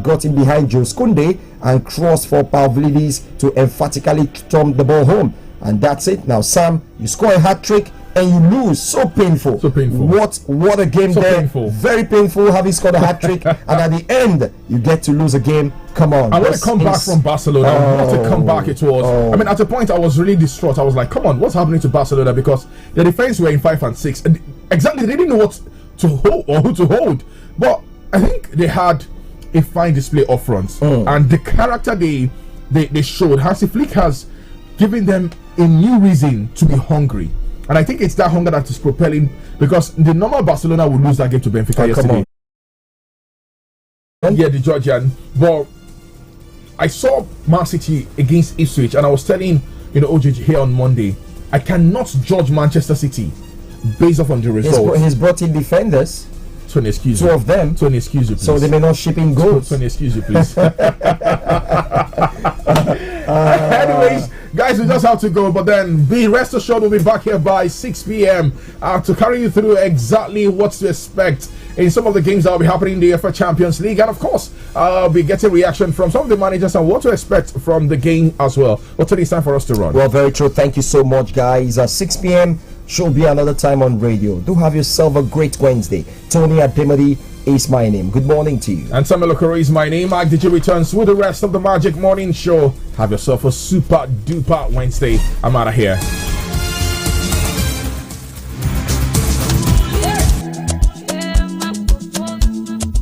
got in behind Joe Skunde and crossed for Pavlidis to emphatically thumb the ball home. And that's it. Now, Sam, you score a hat-trick and you lose. So painful. What a game there. Painful. Very painful having scored a hat-trick and at the end you get to lose a game. Come on. I want to come back from Barcelona. What a comeback it was. I mean, at a point I was really distraught. I was like, come on, what's happening to Barcelona? Because the defense were in 5 and 6. And exactly, they didn't know what to hold or who to hold. But I think they had a fine display up front. And the character they showed, Hansi Flick has given them a new reason to be hungry. And I think it's that hunger that is propelling, because the normal Barcelona would lose that game to Benfica yesterday. Yeah, the Georgian. But I saw Man City against Ipswich, and I was telling OJ here on Monday, I cannot judge Manchester City based off on the results. He's brought in defenders. Tony, excuse Two me. of them. Tony, excuse you, please. So they may not ship in goals. Tony, excuse you, please. Anyways, Guys, we just have to go, but then be rest assured we'll be back here by 6 p.m. To carry you through exactly what to expect in some of the games that will be happening in the UEFA Champions League. And of course, I'll be getting reaction from some of the managers and what to expect from the game as well. But today it's time for us to run. Well, very true. Thank you so much, guys. 6 p.m. should be another time on radio. Do have yourself a great Wednesday. Tony Ademadi is my name. Good morning to you. And Samuel Okoro is my name. Mike Digi returns with the rest of the Magic Morning Show. Have yourself a super duper Wednesday. I'm out of here.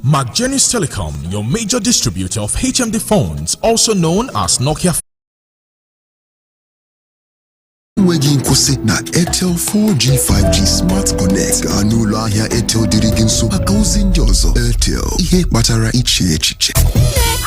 McJenny's Telecom, your major distributor of HMD phones, also known as Nokia. Enweghị nkwụsị na Airtel 4G 5G Smart Connect gaa n'ụlọ ahịa Airtel dịrị gị nso maka ozi ndị ọzọ. Airtel, ihe kpatara iche echiche. Nne,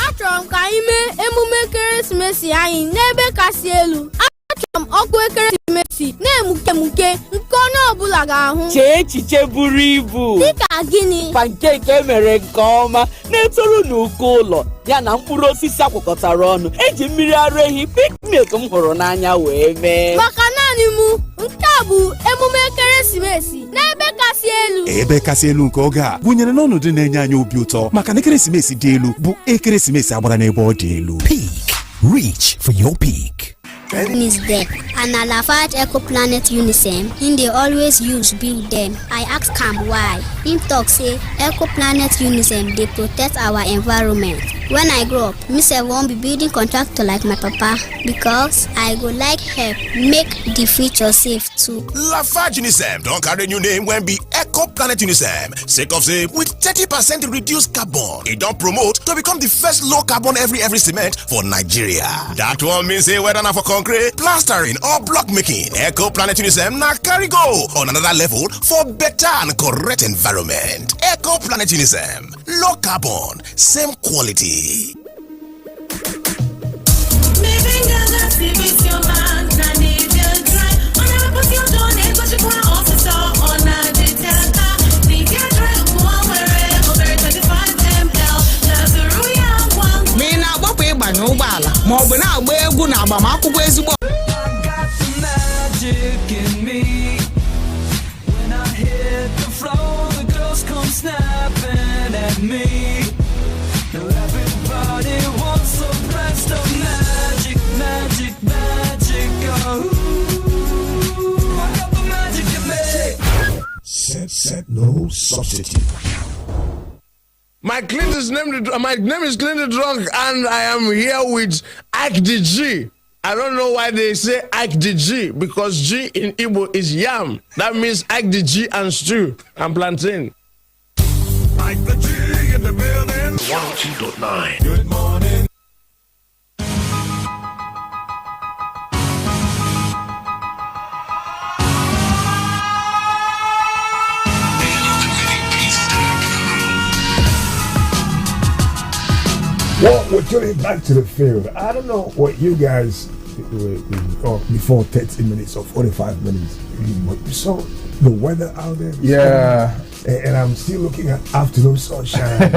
achọrọ m ka anyị mee emume ekeresimesi anyị n'ebe kasị elu. Achọrọ m ọkụ ekeresimesi na-emuke nke onye ọbụla ga-ahụ. Chee echiche buru ibu. Dịka gịnị? Pancake emere nke ọma na-etoru n'uko ụlọ ya na mkpụrụ osisi akwụkọtara ọnụ eji mmiri ara ehi picnic m hụrụ n'anya wee mee. Maka naanị mụ, nke a bụ emume ekeresimesi n'ebe kasị elu. Ebe kasị elu nke oge a gụnyere n'ọnọdụ na-enye anyị obi ụtọ maka na ekeresimesi dị elu bụ ekeresimesi agbara n'ebe ọ dị elu. Peak. Reach for your peak. Is there and Alafat Eco Planet Unisem they always use build them. I ask Cam why. Him talk say Eco Planet Unisem they protect our environment. When I grow up, I won't be building contractor like my papa because I go like help make the future safe too. Lafarge Unisem don't carry new name when be Eco Planet Unisem. Sake of say with 30% reduced carbon. It don't promote to become the first low carbon every cement for Nigeria. That one means say whether not for concrete, plastering or block making, Eco Planet Unisem na carry go on another level for better and correct environment. Eco Planet Unisem, low carbon, same quality. ụgbọala ma ọ bụ na-agba egwu na agbamakwụkwọ ezigbo Set no substitute. My name is Clinton Drunk, and I am here with Ike the G. I don't know why they say Ike the G, because G in Igbo is yam. That means Ike the G and stew and plantain. Ike the G in the building. 102.9. Good morning. Well, we're turning back to the field. I don't know what you guys before 30 minutes or 45 minutes, but you saw the weather out there. Yeah. And I'm still looking at afternoon sunshine.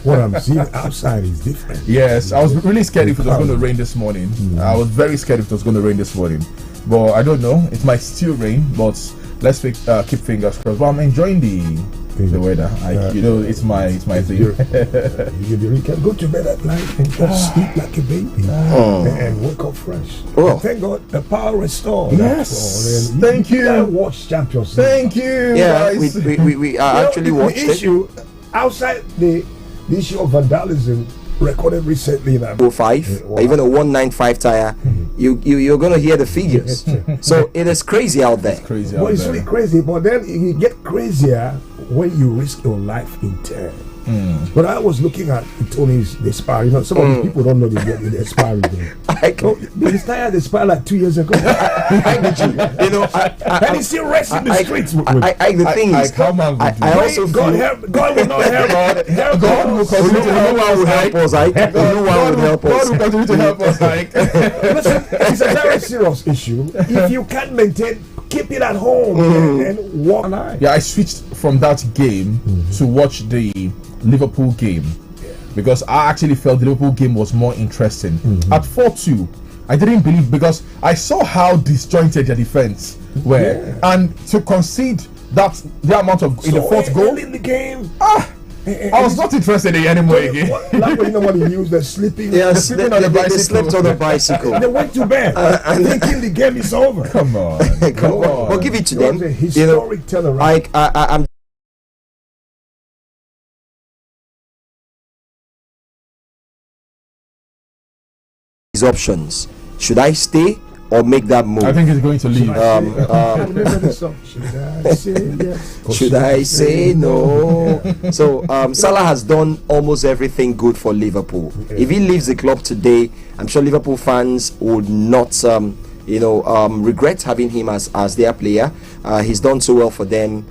What I'm seeing outside is different. Yes, I was really scared if it was going to rain this morning. I was very scared if it was going to rain this morning. But I don't know. It might still rain, but let's keep fingers crossed. But I'm enjoying the weather. You know, it's my thing. You can go to bed at night and just sleep like a baby and wake up fresh. And thank God the power restored. Yes. Thank you. I watched Champions League. Thank you. Yeah, we actually watched the issue outside the issue of vandalism recorded recently in 05, even a 195 tire. You're gonna hear the figures. So it is crazy out there. It's crazy. It's really crazy, but then it get crazier when you risk your life in turn. But I was looking at Tony's Despire. You know, some of these people don't know the Despire. His tire expired like 2 years ago. And he's still racing the streets. The thing is, I also God will not help. God will help us. God will help us. God will continue to help us. Listen, it's a very serious issue. If you can't maintain, keep it at home and walk. Yeah, I switched from that game to watch the Liverpool game because I actually felt the Liverpool game was more interesting. At 4-2, I didn't believe, because I saw how disjointed their defense were, and to concede that the amount of in the fourth goal in the game. I was not interested in anymore again. Like when nobody used the sleeping. Yeah, sleeping on the bicycle. They slept on the bicycle. They went to bed thinking the game is over. Come on. Come on. We'll give it to them. A historic turnaround. I'm his options. Should I stay or make that move? I think he's going to leave. Should I say no? So Salah has done almost everything good for Liverpool. If he leaves the club today, I'm sure Liverpool fans would not regret having him as their player. He's done so well for them,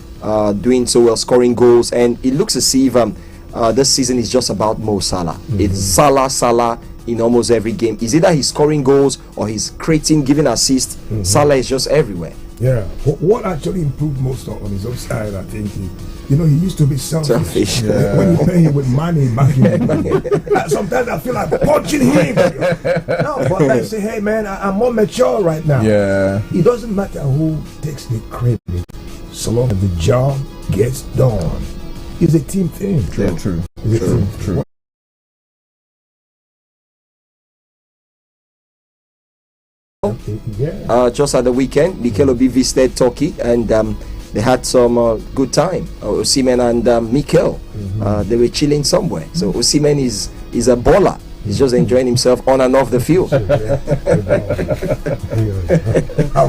doing so well, scoring goals, and it looks as if this season is just about Mo Salah. It's Salah in almost every game. Is either he's scoring goals or he's creating, giving assists. Salah is just everywhere. Yeah. What actually improved most on his own side, I think, he used to be selfish. Yeah. When you pay him with money back in sometimes I feel like punching him. No, but I say, hey man, I'm more mature right now. Yeah. It doesn't matter who takes the credit, so long as the job gets done. It's a team thing. True. True. Just at the weekend, Mikel Obi visited Turkey, and they had some good time. Osimhen and Mikel, they were chilling somewhere. So Osimhen is a baller. He's just enjoying himself on and off the field. How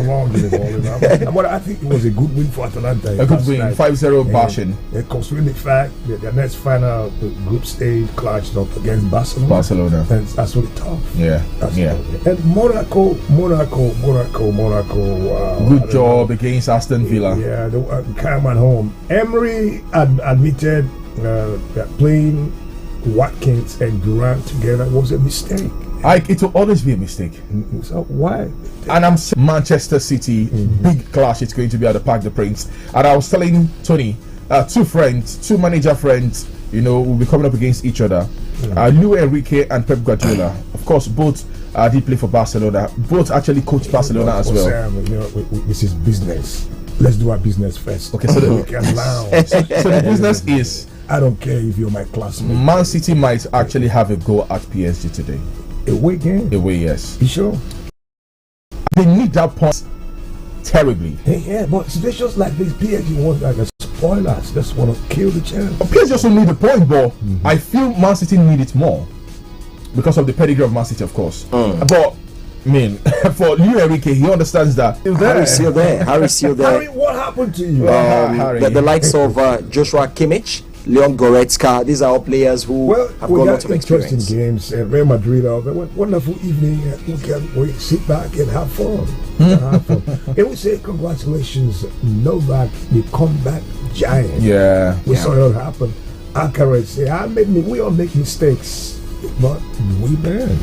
long did the ball? But I think it was a good win for Atalanta. A good win, 5-0 bashing. Considering the fact that the next final group stage clashed up against Barcelona. And that's really tough. Yeah. And Monaco. Good job against Aston Villa. Yeah, they came at home. Emery admitted that playing Watkins and Durant together was a mistake. It will always be a mistake. So why? And I'm Manchester City, big clash. It's going to be at the Parc des Princes. And I was telling Tony, two manager friends, will be coming up against each other. Luis Enrique and Pep Guardiola. Of course, both did play for Barcelona. Both actually coached Barcelona as well. Sam, this is business. Let's do our business first. Okay, so the business is, I don't care if you're my classmate. Man City might actually have a go at PSG today. Away game? Away, yes. You sure? They need that point terribly. Yeah, but situations like this, PSG want like a spoilers. Just want to kill the chance. PSG also need the point, but I feel Man City need it more because of the pedigree of Man City, of course. But for Luis Enrique, he understands that. Harry's still there. Harry, what happened to you? The likes of Joshua Kimmich, Leon Goretzka, these are all players who have got lots of experience. Interesting games. Real Madrid, wonderful evening. We sit back and have fun. And we say congratulations, Novak, the comeback giant. Yeah. We saw it happen. Alcaraz say, we all make mistakes, but we learn.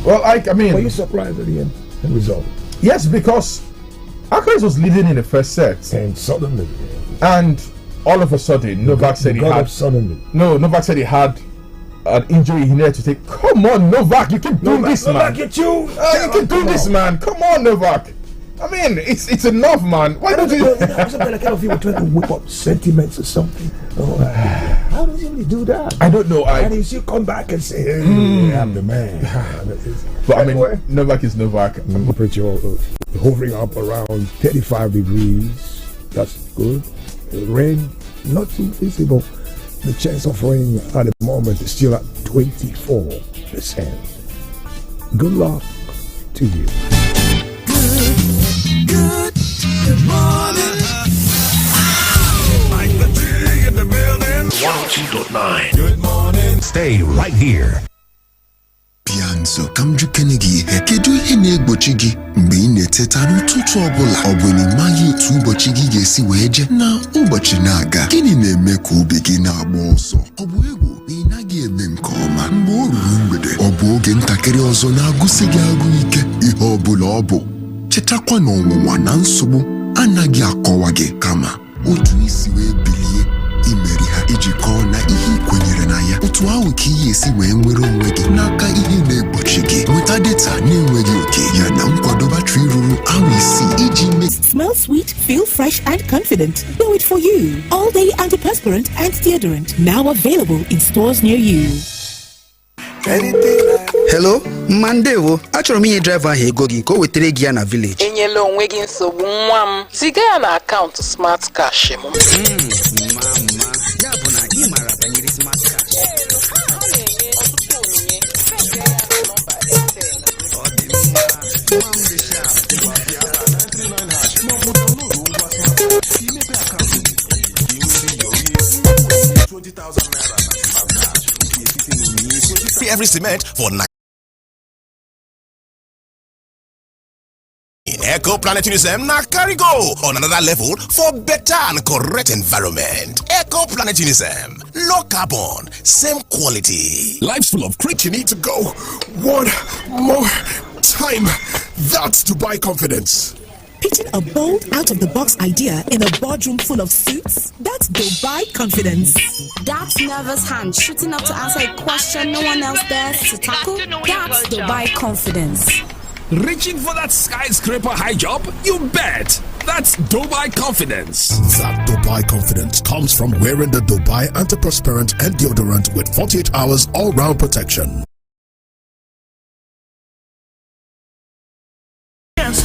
Well, were you surprised at the end result? Yes, because Alcaraz was leading in the first set, and suddenly, all of a sudden, Novak said he had an injury he needed to take. Come on, Novak, you keep doing this, man. You keep doing this, man. Come on, Novak. It's enough, man. Why don't you? Something like if you were trying to whip up sentiments or something. How does he really do that? I don't know. And he should come back and say, "Hey, I'm the man." But anyway, Novak is Novak. Temperature hovering up around 35 degrees. That's good. Rain, not too visible. The chance of rain at the moment is still at 24%. Good luck to you. Good morning. Mike the G in the building. 102.9. Good morning. Stay right here. Pianzo, kam jukene gị ihe kedu ihe na-egbochi gị mgbe ị na-eteta n'ụtụtụ ọbụla ọ bụ na ịmaghị otu ụbọchị gị ga-esi wee je na ụbọchị na-aga gịnị na-eme ka obi gị na-agba ọsọ ọ bụ egwu na ị naghị eme nke ọma mgbe o ruru mgbede ọ bụ oge ntakịrị ọzọ na-agụsị gị agụ ike ihe ọbụla ọ bụ chetakwa na ọnwụnwa na nsogbu anaghị akọwa gị kama otu isi wee bilie imeri ha iji kọọ na ihe kwenyere na ya otu ahụ ka ihe esi wee nwere onwe gị n'aka ihe na-egbochi gị nweta data na-enweghị ike ya na nkwado battery ruru awa isii iji mee. Smell sweet, feel fresh and confident. Do it for you. All day antiperspirant and deodorant. Now available in stores near you. Hello, Mandevo. Achọrọ m inye driver ahụ ego gị ka o wetere gị ya na village. Enyela onwe gị nsogbu nwa m. Ziga ya na akaụntụ Smart Cash m. Mama, ya bụ na ị mara banyere Smart Cash. Ọ na-enye ọtụtụ onyinye. Ọ dị mma. Nwa m dị sharp. Imepe akaụntụ gị. Every cement for in Eco Planet Unisem na carry go on another level for better and correct environment. Eco Planet Unisem, low carbon, same quality. Life's full of crate. You need to go one more time. That's Dubai confidence. Pitching a bold, out-of-the-box idea in a boardroom full of suits? That's Dubai confidence. That's nervous hand shooting up to answer a question no one else dares to tackle? That's Dubai confidence. Reaching for that skyscraper high job? You bet! That's Dubai confidence. That Dubai confidence comes from wearing the Dubai antiperspirant and deodorant with 48 hours all-round protection.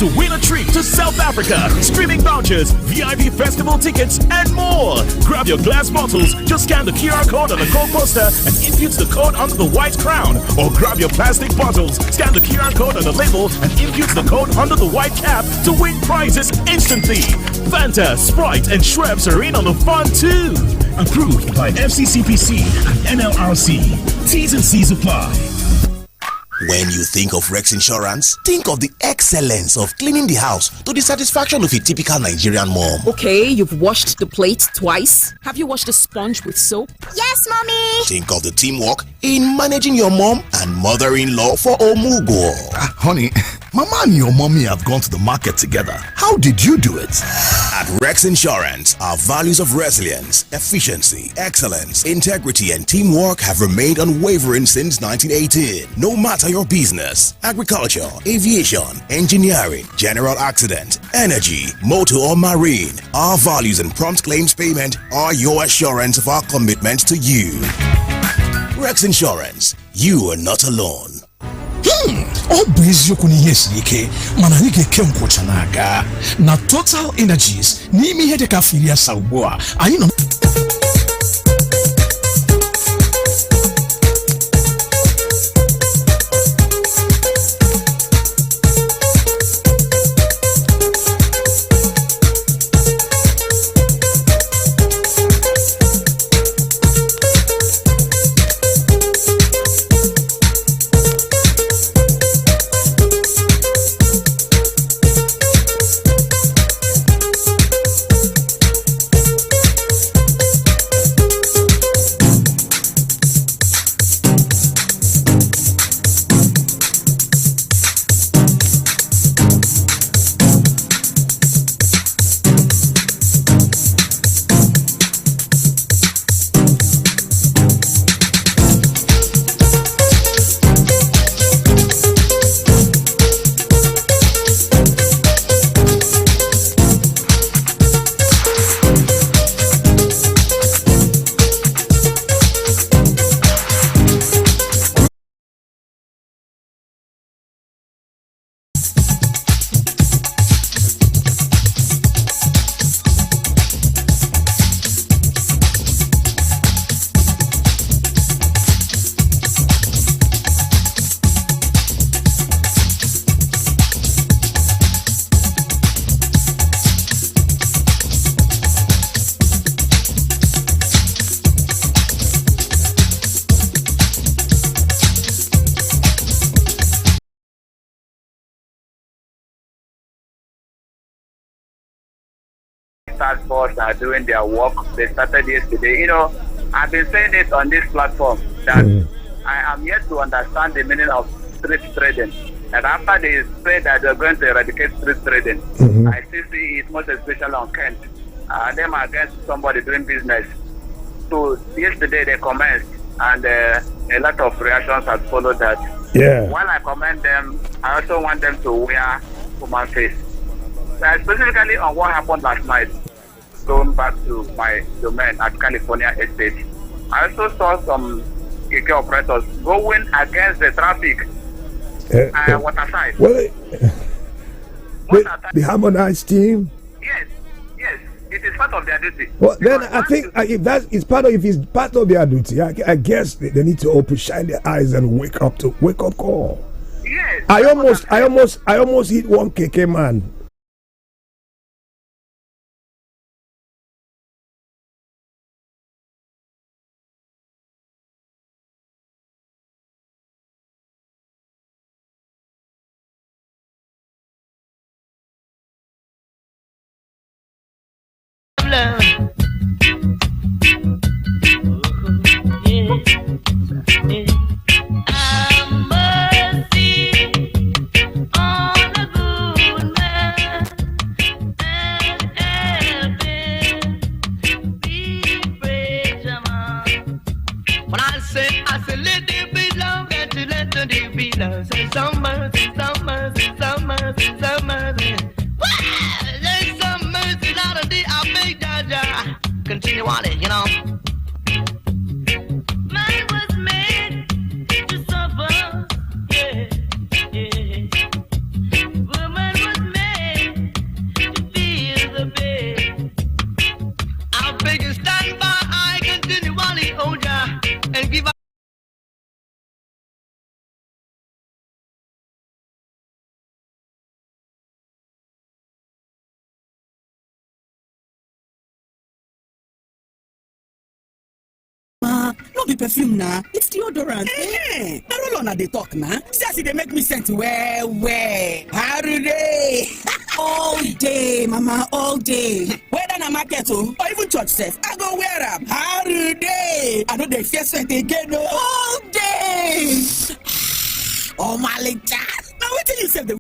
To win a trip to South Africa, streaming vouchers, VIP festival tickets, and more. Grab your glass bottles, just scan the QR code on the Coke poster and input the code under the white crown. Or grab your plastic bottles, scan the QR code on the label and input the code under the white cap to win prizes instantly. Fanta, Sprite, and Schweppes are in on the fun too. Approved by FCCPC and NLRC. T's and C's apply. When you think of Rex Insurance, think of the excellence of cleaning the house to the satisfaction of a typical Nigerian mom. Okay, you've washed the plate twice. Have you washed the sponge with soap? Yes, Mommy. Think of the teamwork in managing your mom and mother-in-law for Omugo. Honey, Mama and your mommy have gone to the market together. How did you do it? At Rex Insurance, our values of resilience, efficiency, excellence, integrity, and teamwork have remained unwavering since 1918. No matter your business, agriculture, aviation, engineering, general accident, energy, motor or marine, our values and prompt claims payment are your assurance of our commitment to you. Rex Insurance, you are not alone. Ọ bụ eziokwu na ihe siri ike mana anyị ga-eke nkwụcha n'aka na Total Energies n'ime ihe dịka afọ 10 ugbu a anyị nọ task force are doing their work. They started yesterday. You know, I've been saying it on this platform that I am yet to understand the meaning of street trading. And after they say that they're going to eradicate street trading, I still see it most especially on Kent. Them against somebody doing business. So yesterday they commenced, and a lot of reactions have followed that. Yeah. While I commend them, I also want them to wear human face. Specifically on what happened last night, going back to my domain at California Estate. I also saw some keke operators going against the traffic water side. Well, the harmonized team. Yes, it is part of their duty. Well, then I think if it's part of their duty, I guess they need to open, shine their eyes, and wake up call. Yes. I almost hit one KK man. Continue on it, you know. Man was made to suffer, yeah, yeah. Woman was made to feel the pain. I'll beg you stand by, I continually hold ya and give up. No be perfume now. It's deodorant. Eh? Na roll on they talk now. See they make me scent well. How do they? All day, mama, all day. Whether na market or even church self, I go wear them. How do they? I know they fear scent again all day. Oh my little. Now wait till you save the